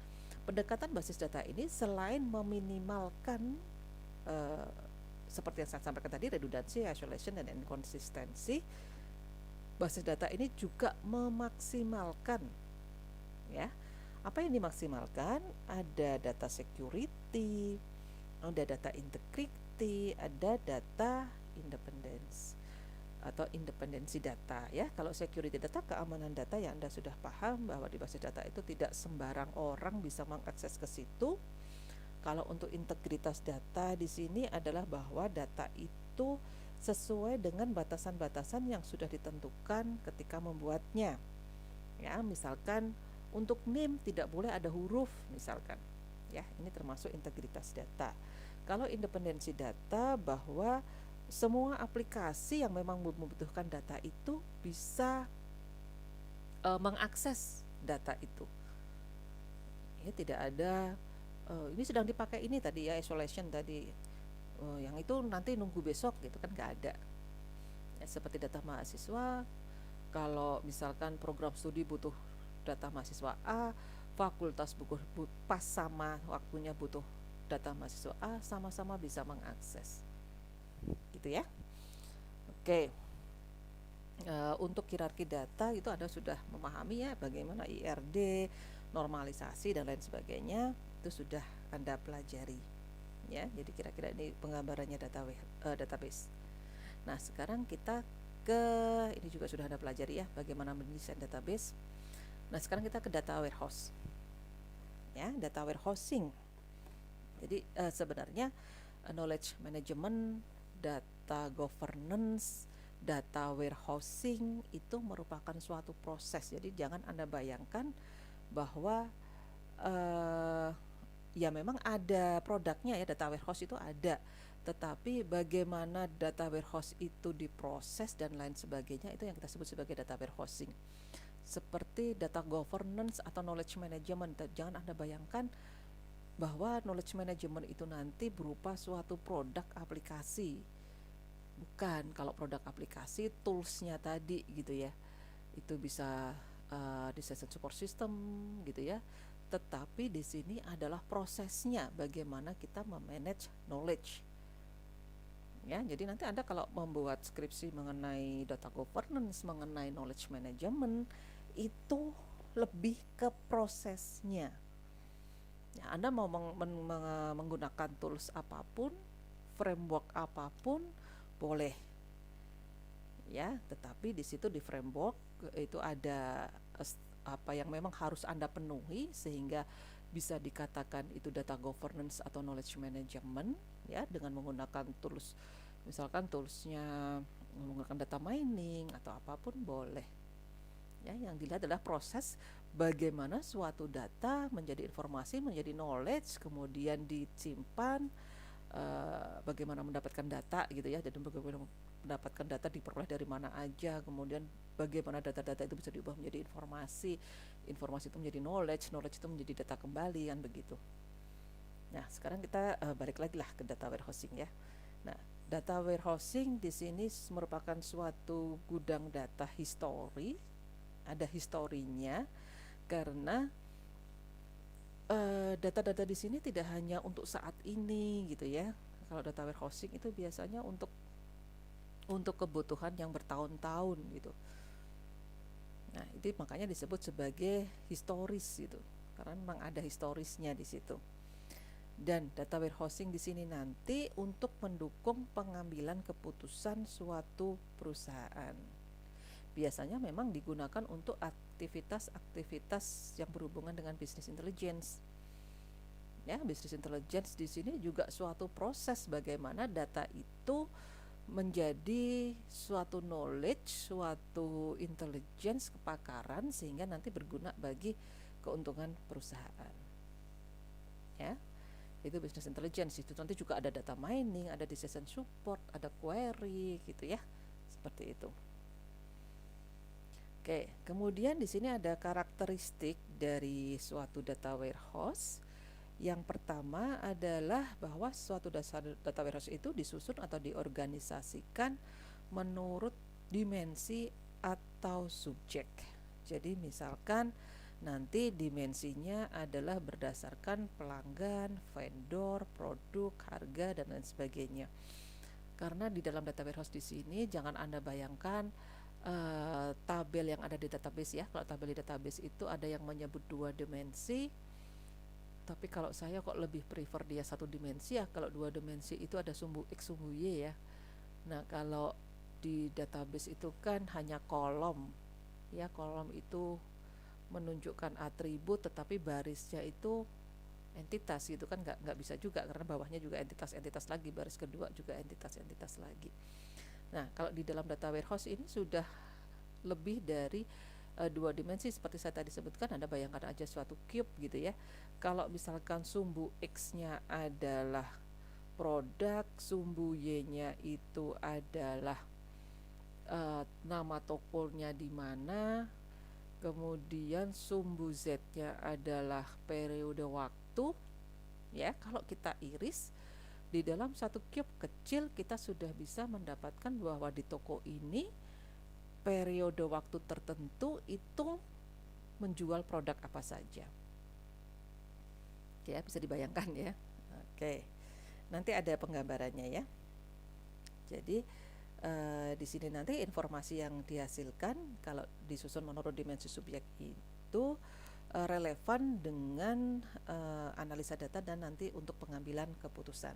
pendekatan basis data ini selain meminimalkan seperti yang saya sampaikan tadi, redundansi, isolation, dan inkonsistensi, basis data ini juga memaksimalkan ya. Apa yang dimaksimalkan? Ada data security, ada data integrity, ada data independence atau independensi data ya. Kalau security data, keamanan data, yang Anda sudah paham bahwa di basis data itu tidak sembarang orang bisa mengakses ke situ. Kalau untuk integritas data di sini adalah bahwa data itu sesuai dengan batasan-batasan yang sudah ditentukan ketika membuatnya. Ya, misalkan untuk NIM tidak boleh ada huruf misalkan. Ya, ini termasuk integritas data. Kalau independensi data, bahwa semua aplikasi yang memang membutuhkan data itu bisa mengakses data itu. Ya, tidak ada ini sedang dipakai ini tadi ya, isolation tadi, yang itu nanti nunggu besok gitu kan, nggak ada. Ya, seperti data mahasiswa, kalau misalkan program studi butuh data mahasiswa A, fakultas pas sama waktunya butuh data mahasiswa A, sama-sama bisa mengakses gitu ya. Oke. Untuk hierarki data itu Anda sudah memahami ya, bagaimana IRD, normalisasi dan lain sebagainya, itu sudah Anda pelajari ya. Jadi kira-kira ini penggambarannya database. Nah, sekarang kita ke ini juga sudah Anda pelajari ya, bagaimana mendesain database. Nah, sekarang kita ke data warehouse. Ya, data warehousing. Jadi sebenarnya knowledge management, data governance, data warehousing itu merupakan suatu proses. Jadi jangan Anda bayangkan bahwa ya memang ada produknya ya, data warehouse itu ada, tetapi bagaimana data warehouse itu diproses dan lain sebagainya, itu yang kita sebut sebagai data warehousing. Seperti data governance atau knowledge management, jangan Anda bayangkan bahwa knowledge management itu nanti berupa suatu produk aplikasi. Bukan, kalau produk aplikasi toolsnya tadi gitu ya, itu bisa decision support system gitu ya. Tetapi di sini adalah prosesnya, bagaimana kita memanage knowledge. Ya, jadi nanti Anda kalau membuat skripsi mengenai data governance, mengenai knowledge management, itu lebih ke prosesnya. Ya, Anda mau menggunakan tools apapun, framework apapun, boleh. Ya, tetapi di situ di framework itu ada apa yang memang harus Anda penuhi sehingga bisa dikatakan itu data governance atau knowledge management, ya, dengan menggunakan tools, misalkan toolsnya menggunakan data mining atau apapun boleh. Ya, yang dilihat adalah proses bagaimana suatu data menjadi informasi, menjadi knowledge, kemudian disimpan, bagaimana mendapatkan data gitu ya, jadi bagaimana mendapatkan data diperoleh dari mana aja, kemudian bagaimana data-data itu bisa diubah menjadi informasi, informasi itu menjadi knowledge, knowledge itu menjadi data kembali, kan begitu. Nah, sekarang kita balik lagi lah ke data warehousing ya. Nah, data warehousing di sini merupakan suatu gudang data histori, ada historinya, karena data-data di sini tidak hanya untuk saat ini gitu ya. Kalau data warehousing itu biasanya untuk kebutuhan yang bertahun-tahun gitu. Nah, itu makanya disebut sebagai historis gitu, karena memang ada historisnya di situ. Dan data warehousing di sini nanti untuk mendukung pengambilan keputusan suatu perusahaan. Biasanya memang digunakan untuk aktivitas-aktivitas yang berhubungan dengan business intelligence. Ya, business intelligence di sini juga suatu proses bagaimana data itu menjadi suatu knowledge, suatu intelligence, kepakaran, sehingga nanti berguna bagi keuntungan perusahaan. Ya, itu business intelligence. Itu nanti juga ada data mining, ada decision support, ada query gitu ya, seperti itu. Oke, kemudian di sini ada karakteristik dari suatu data warehouse. Yang pertama adalah bahwa suatu data warehouse itu disusun atau diorganisasikan menurut dimensi atau subjek. Jadi misalkan nanti dimensinya adalah berdasarkan pelanggan, vendor, produk, harga, dan lain sebagainya. Karena di dalam data warehouse di sini jangan Anda bayangkan tabel yang ada di database ya. Kalau tabel di database itu ada yang menyebut 2 dimensi, tapi kalau saya kok lebih prefer dia 1 dimensi ya. Kalau 2 dimensi itu ada sumbu X, sumbu Y ya. Nah, kalau di database itu kan hanya kolom ya, kolom itu menunjukkan atribut, tetapi barisnya itu entitas gitu kan, nggak bisa juga, karena bawahnya juga entitas lagi, baris kedua juga entitas lagi. Nah, kalau di dalam data warehouse ini sudah lebih dari 2 dimensi seperti saya tadi sebutkan. Anda bayangkan aja suatu cube gitu ya. Kalau misalkan sumbu X-nya adalah produk, sumbu Y-nya itu adalah nama tokonya di mana, kemudian sumbu Z-nya adalah periode waktu ya. Kalau kita iris di dalam satu cube kecil, kita sudah bisa mendapatkan bahwa di toko ini periode waktu tertentu itu menjual produk apa saja. Oke, ya, bisa dibayangkan ya. Oke, nanti ada penggambarannya ya. Jadi di sini nanti informasi yang dihasilkan kalau disusun menurut dimensi subjek itu relevan dengan analisa data dan nanti untuk pengambilan keputusan.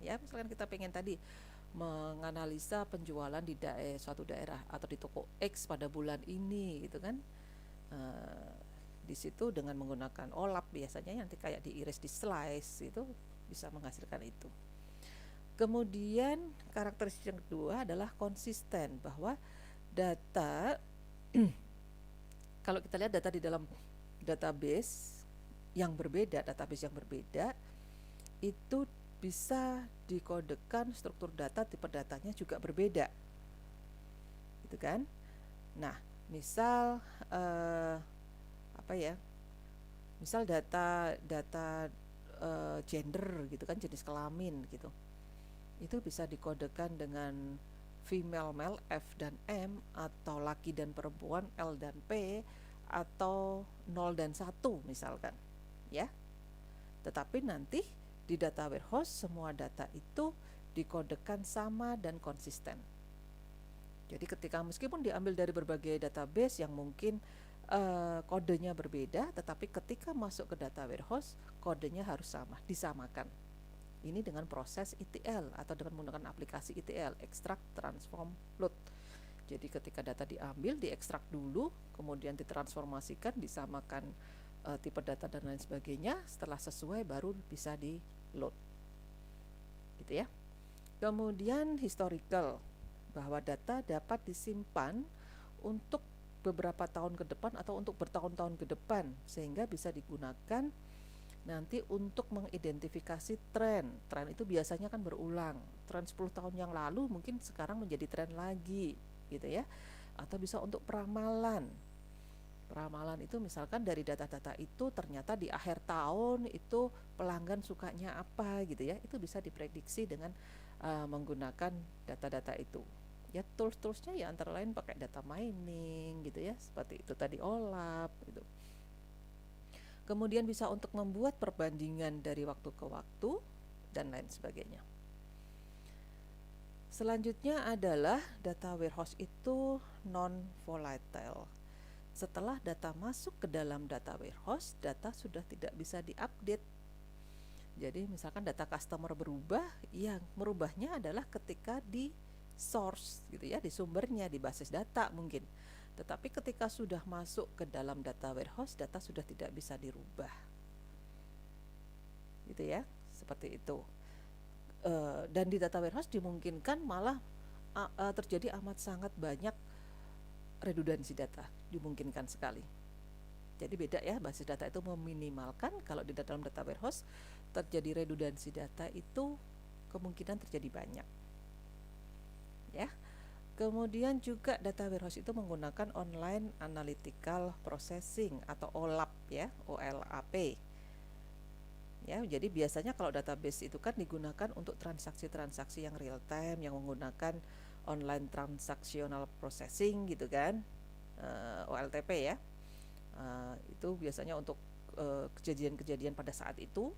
Ya, misalkan kita pengen tadi menganalisa penjualan di suatu daerah atau di toko X pada bulan ini gitu kan, di situ dengan menggunakan OLAP biasanya nanti kayak diiris, di slice, itu bisa menghasilkan itu. Kemudian karakteristik yang kedua adalah konsisten, bahwa data kalau kita lihat data di dalam database yang berbeda itu bisa dikodekan, struktur data, tipe datanya juga berbeda gitu kan. Nah, misal misal data gender gitu kan, jenis kelamin gitu. Itu bisa dikodekan dengan female male F dan M, atau laki dan perempuan L dan P, atau 0 dan 1 misalkan, ya. Tetapi nanti di data warehouse semua data itu dikodekan sama dan konsisten. Jadi ketika meskipun diambil dari berbagai database yang mungkin kodenya berbeda, tetapi ketika masuk ke data warehouse kodenya harus sama, disamakan. Ini dengan proses ETL atau dengan menggunakan aplikasi ETL, extract, transform, load. Jadi ketika data diambil, diekstrak dulu, kemudian ditransformasikan, disamakan tipe data dan lain sebagainya. Setelah sesuai baru bisa di load, gitu ya. Kemudian historical, bahwa data dapat disimpan untuk beberapa tahun ke depan atau untuk bertahun-tahun ke depan, sehingga bisa digunakan nanti untuk mengidentifikasi tren. Tren itu biasanya kan berulang. Tren 10 tahun yang lalu mungkin sekarang menjadi tren lagi, gitu ya. Atau bisa untuk peramalan. Peramalan itu misalkan dari data-data itu ternyata di akhir tahun itu pelanggan sukanya apa, gitu ya. Itu bisa diprediksi dengan menggunakan data-data itu. Ya, tools-toolsnya ya antara lain pakai data mining, gitu ya. Seperti itu tadi, OLAP gitu. Kemudian bisa untuk membuat perbandingan dari waktu ke waktu dan lain sebagainya. Selanjutnya adalah data warehouse itu non-volatile. Setelah data masuk ke dalam data warehouse, data sudah tidak bisa diupdate. Jadi misalkan data customer berubah, yang merubahnya adalah ketika di source gitu ya, di sumbernya, di basis data mungkin. Tetapi ketika sudah masuk ke dalam data warehouse, data sudah tidak bisa dirubah, gitu ya, seperti itu. Dan di data warehouse dimungkinkan malah terjadi amat sangat banyak redundansi data, dimungkinkan sekali. Jadi beda ya, basis data itu meminimalkan, kalau di dalam data warehouse terjadi redundansi data itu kemungkinan terjadi banyak, ya. Kemudian juga data warehouse itu menggunakan online analytical processing atau OLAP ya, OLAP. Ya, jadi biasanya kalau database itu kan digunakan untuk transaksi-transaksi yang real time, yang menggunakan online transactional processing gitu kan, OLTP ya. Itu biasanya untuk kejadian-kejadian pada saat itu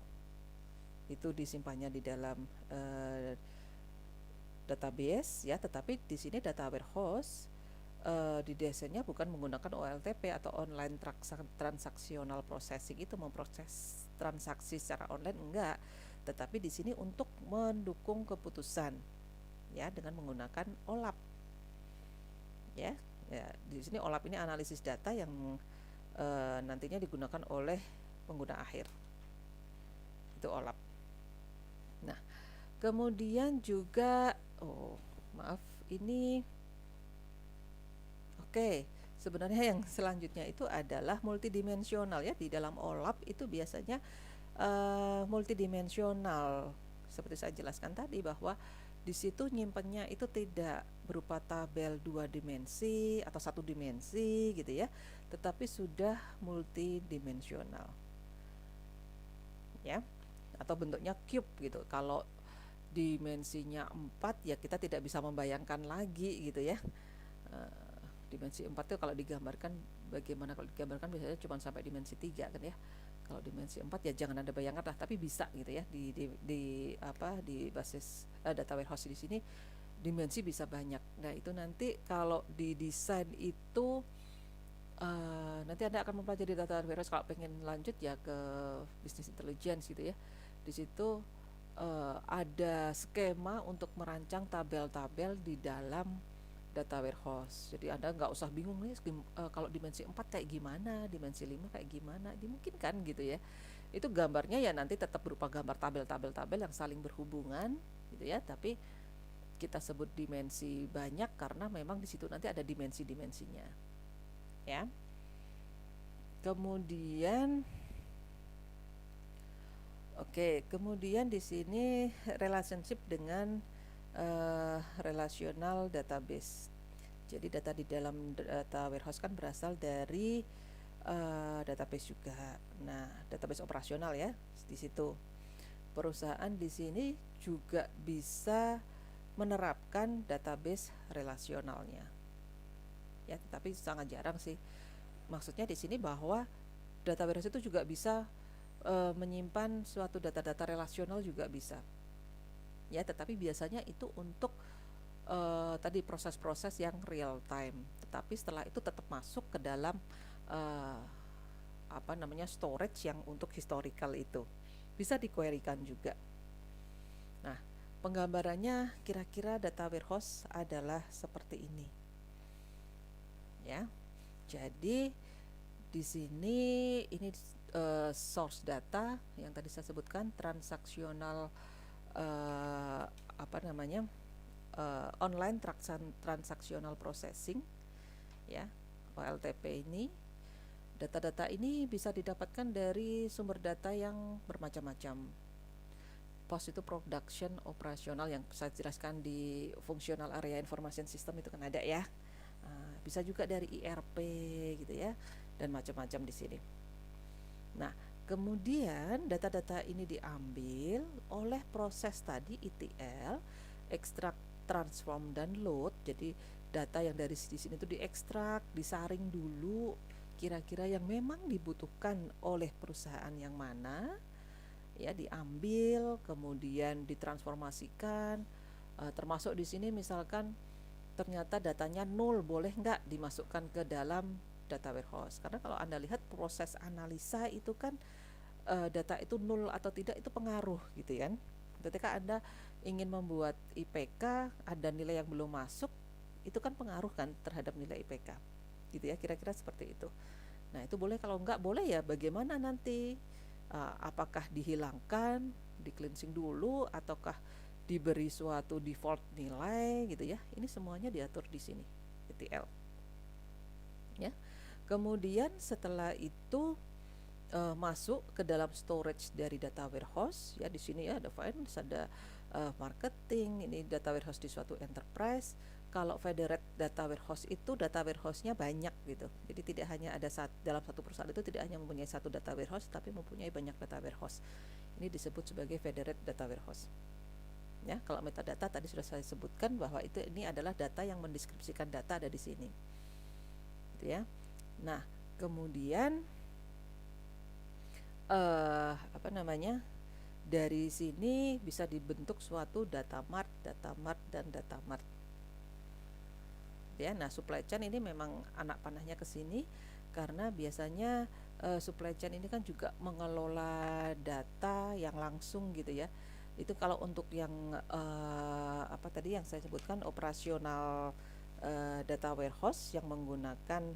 disimpannya di dalam database ya, tetapi di sini data warehouse didesainnya bukan menggunakan OLTP atau online transactional processing, itu memproses transaksi secara online, enggak, tetapi di sini untuk mendukung keputusan ya dengan menggunakan OLAP ya. Ya, di sini OLAP ini analisis data yang nantinya digunakan oleh pengguna akhir, itu OLAP. Nah, kemudian juga sebenarnya yang selanjutnya itu adalah multidimensional ya. Di dalam OLAP itu biasanya multidimensional, seperti saya jelaskan tadi bahwa di situ nyimpennya itu tidak berupa tabel 2 dimensi atau 1 dimensi gitu ya, tetapi sudah multidimensional ya, atau bentuknya cube gitu. Kalau dimensinya 4 ya kita tidak bisa membayangkan lagi gitu ya. Dimensi 4 itu kalau digambarkan bagaimana, kalau digambarkan biasanya cuma sampai dimensi 3 kan ya. Kalau dimensi 4 ya jangan ada bayangan lah, tapi bisa gitu ya, di basis data warehouse di sini dimensi bisa banyak. Nah, itu nanti kalau didesain itu nanti Anda akan mempelajari data warehouse kalau pengen lanjut ya ke business intelligence gitu ya. Di situ ada skema untuk merancang tabel-tabel di dalam data warehouse. Jadi Anda nggak usah bingung nih kalau dimensi 4 kayak gimana, dimensi 5 kayak gimana, dimungkinkan gitu ya. Itu gambarnya ya nanti tetap berupa gambar tabel-tabel yang saling berhubungan gitu ya, tapi kita sebut dimensi banyak karena memang di situ nanti ada dimensi-dimensinya. Ya. Kemudian kemudian di sini relationship dengan relational database. Jadi data di dalam data warehouse kan berasal dari database juga. Nah, database operasional ya di situ. perusahaan di sini juga bisa menerapkan database relasionalnya. Ya, tetapi sangat jarang sih. Maksudnya di sini bahwa database itu juga bisa menyimpan suatu data-data relasional juga bisa. Ya, tetapi biasanya itu untuk tadi proses-proses yang real time. Tetapi setelah itu tetap masuk ke dalam uh, storage yang untuk historical itu. Bisa di-querykan juga. Nah, penggambarannya kira-kira data warehouse adalah seperti ini. Ya. Jadi di sini ini source data yang tadi saya sebutkan, transaksional online transactional processing, ya, OLTP ini. Data-data ini bisa didapatkan dari sumber data yang bermacam-macam. POS itu production operasional yang saya jelaskan di functional area information system itu kan ada ya. Bisa juga dari ERP gitu ya, dan macam-macam di sini. Nah, kemudian data-data ini diambil oleh proses tadi ETL, extract, transform, dan load. Jadi data yang dari sini itu diekstrak, disaring dulu, kira-kira yang memang dibutuhkan oleh perusahaan yang mana, ya, diambil, kemudian ditransformasikan. Termasuk di sini misalkan ternyata datanya 0, boleh nggak dimasukkan ke dalam data warehouse? Karena kalau Anda lihat proses analisa itu kan data itu 0 atau tidak itu pengaruh gitu kan. Ketika Anda ingin membuat IPK, ada nilai yang belum masuk, itu kan pengaruh kan terhadap nilai IPK gitu ya, kira-kira seperti itu. Nah, itu boleh, kalau nggak boleh ya bagaimana nanti? Apakah dihilangkan, di cleansing dulu, ataukah diberi suatu default nilai gitu ya. Ini semuanya diatur di sini ETL. Ya. Kemudian setelah itu masuk ke dalam storage dari data warehouse, ya, di sini ya ada finance, ada marketing, ini data warehouse di suatu enterprise. Kalau federated data warehouse itu data warehouse-nya banyak gitu. Jadi tidak hanya ada dalam satu perusahaan itu tidak hanya mempunyai satu data warehouse, tapi mempunyai banyak data warehouse. Ini disebut sebagai federated data warehouse. Ya, kalau metadata tadi sudah saya sebutkan bahwa ini adalah data yang mendeskripsikan data ada di sini. Gitu ya. Nah, kemudian dari sini bisa dibentuk suatu data mart, dan data mart. Ya, nah supply chain ini memang anak panahnya ke sini karena biasanya supply chain ini kan juga mengelola data yang langsung gitu ya. Itu kalau untuk yang tadi yang saya sebutkan operasional data warehouse yang menggunakan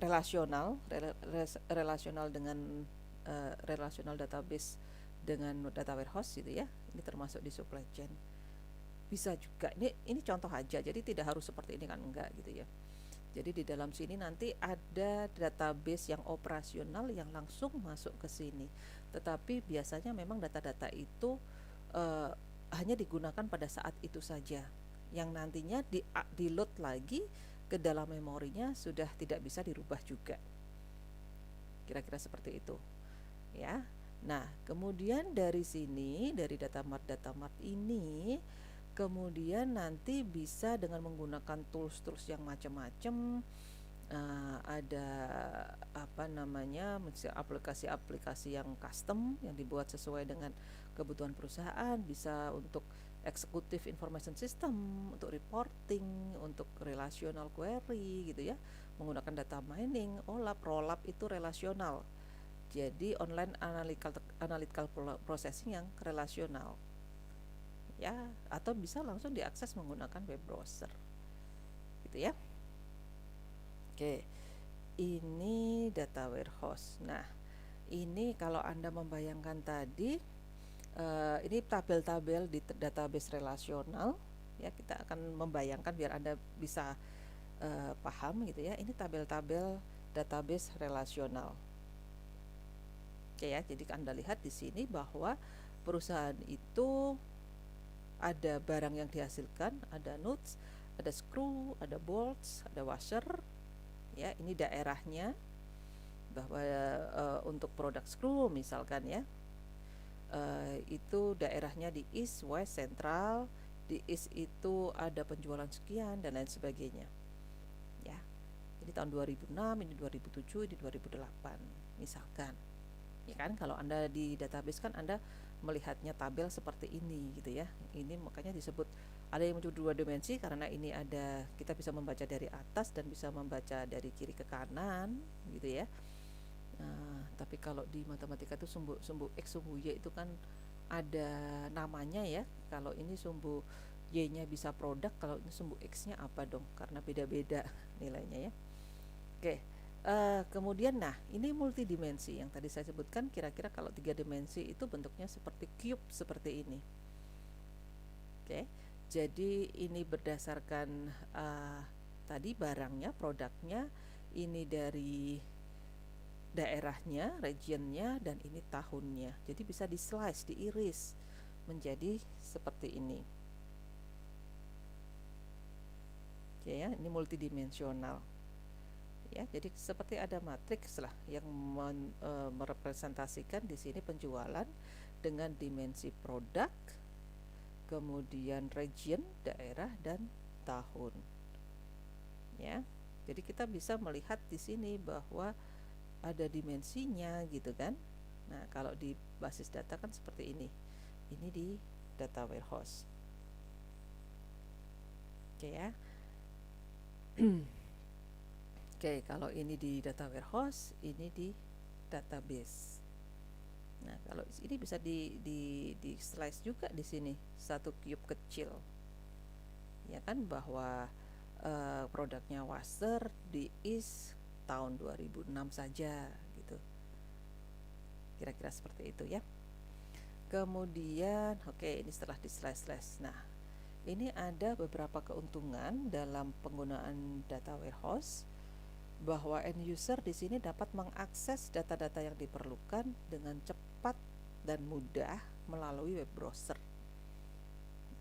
relasional dengan relational database dengan data warehouse gitu ya. Ini termasuk di supply chain. Bisa juga, ini contoh aja, jadi tidak harus seperti ini kan, enggak gitu ya. Jadi di dalam sini nanti ada database yang operasional yang langsung masuk ke sini. Tetapi biasanya memang data-data itu hanya digunakan pada saat itu saja. Yang nantinya di load lagi ke dalam memorinya sudah tidak bisa dirubah juga. Kira-kira seperti itu. Ya. Nah, kemudian dari sini, dari data mart ini, kemudian nanti bisa dengan menggunakan tools yang macam-macam. Ada aplikasi-aplikasi yang custom yang dibuat sesuai dengan kebutuhan perusahaan, bisa untuk executive information system, untuk reporting, untuk relational query gitu ya, menggunakan data mining. OLAP, ROLAP itu relasional, jadi online analytical processing yang relasional ya, atau bisa langsung diakses menggunakan web browser gitu ya. Oke, ini data warehouse. Nah, ini kalau Anda membayangkan tadi, ini tabel-tabel di database relasional ya, kita akan membayangkan biar Anda bisa paham gitu ya. Ini tabel-tabel database relasional. Oke ya, jadi Anda lihat di sini bahwa perusahaan itu ada barang yang dihasilkan, ada nuts, ada screw, ada bolts, ada washer. Ya, ini daerahnya. bahwa untuk produk skru misalkan ya, itu daerahnya di East, West, Central. Di East itu ada penjualan sekian dan lain sebagainya ya. Ini tahun 2006, ini 2007, ini 2008 misalkan ya kan. Kalau Anda di database kan Anda melihatnya tabel seperti ini gitu ya. Ini makanya disebut ada yang muncul dua dimensi karena ini ada, kita bisa membaca dari atas dan bisa membaca dari kiri ke kanan gitu ya. Nah, tapi kalau di matematika itu sumbu X, sumbu Y itu kan ada namanya ya. Kalau ini sumbu Y-nya bisa produk, kalau ini sumbu X-nya apa dong? Karena beda-beda nilainya ya. Oke, kemudian nah ini multidimensi yang tadi saya sebutkan. Kira-kira kalau 3 dimensi itu bentuknya seperti cube seperti ini. Oke, jadi ini berdasarkan tadi barangnya, produknya, ini dari daerahnya, regionnya, dan ini tahunnya. Jadi bisa di slice, diiris menjadi seperti ini. Oke ya, ini multidimensional. Ya, jadi seperti ada matriks lah yang merepresentasikan di sini penjualan dengan dimensi produk, kemudian region, daerah, dan tahun. Ya, jadi kita bisa melihat di sini bahwa ada dimensinya gitu kan. Nah, kalau di basis data kan seperti ini. Ini di data warehouse. Oke ya. Oke, kalau ini di data warehouse, ini di database. Nah, kalau ini bisa di slice juga di sini satu cube kecil. Ya kan, bahwa produknya Waster di East tahun 2006 saja gitu. Kira-kira seperti itu ya. Kemudian oke, ini setelah di slice. Nah, ini ada beberapa keuntungan dalam penggunaan data warehouse, bahwa end user di sini dapat mengakses data-data yang diperlukan dengan cepat dan mudah melalui web browser.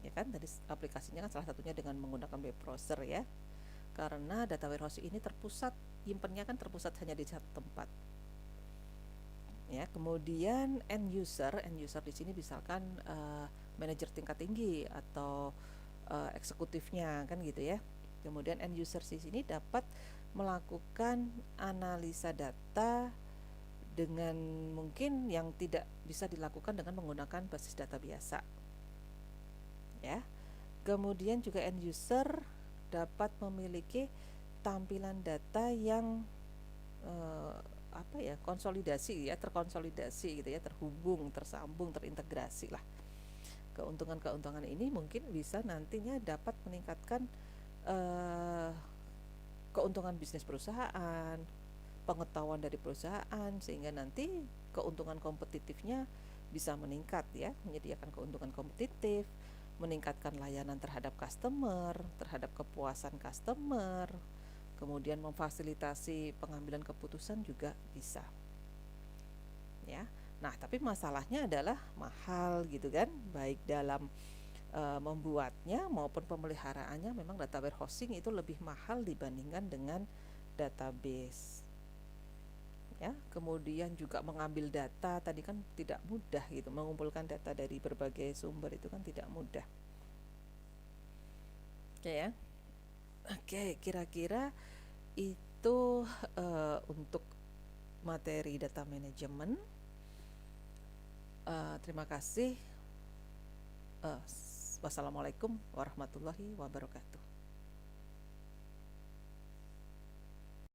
Ya kan, tadi aplikasinya kan salah satunya dengan menggunakan web browser ya. Karena data warehouse ini terpusat, nyimpennya kan terpusat hanya di satu tempat. Ya, kemudian end user di sini misalkan manajer tingkat tinggi atau eksekutifnya kan gitu ya. Kemudian end user di sini dapat melakukan analisa data dengan mungkin yang tidak bisa dilakukan dengan menggunakan basis data biasa. Ya. Kemudian juga end user dapat memiliki tampilan data yang konsolidasi ya, terkonsolidasi gitu ya, terhubung, tersambung, terintegrasi lah. Keuntungan-keuntungan ini mungkin bisa nantinya dapat meningkatkan keuntungan bisnis perusahaan, pengetahuan dari perusahaan, sehingga nanti keuntungan kompetitifnya bisa meningkat ya, menyediakan keuntungan kompetitif, meningkatkan layanan terhadap customer, terhadap kepuasan customer, kemudian memfasilitasi pengambilan keputusan juga bisa. Ya. Nah, tapi masalahnya adalah mahal gitu kan, baik dalam membuatnya maupun pemeliharaannya. Memang data warehousing itu lebih mahal dibandingkan dengan database. Ya, kemudian juga mengambil data tadi kan tidak mudah gitu, mengumpulkan data dari berbagai sumber itu kan tidak mudah. Oke ya. Oke, kira-kira itu untuk materi data manajemen. Terima kasih. Wassalamualaikum warahmatullahi wabarakatuh.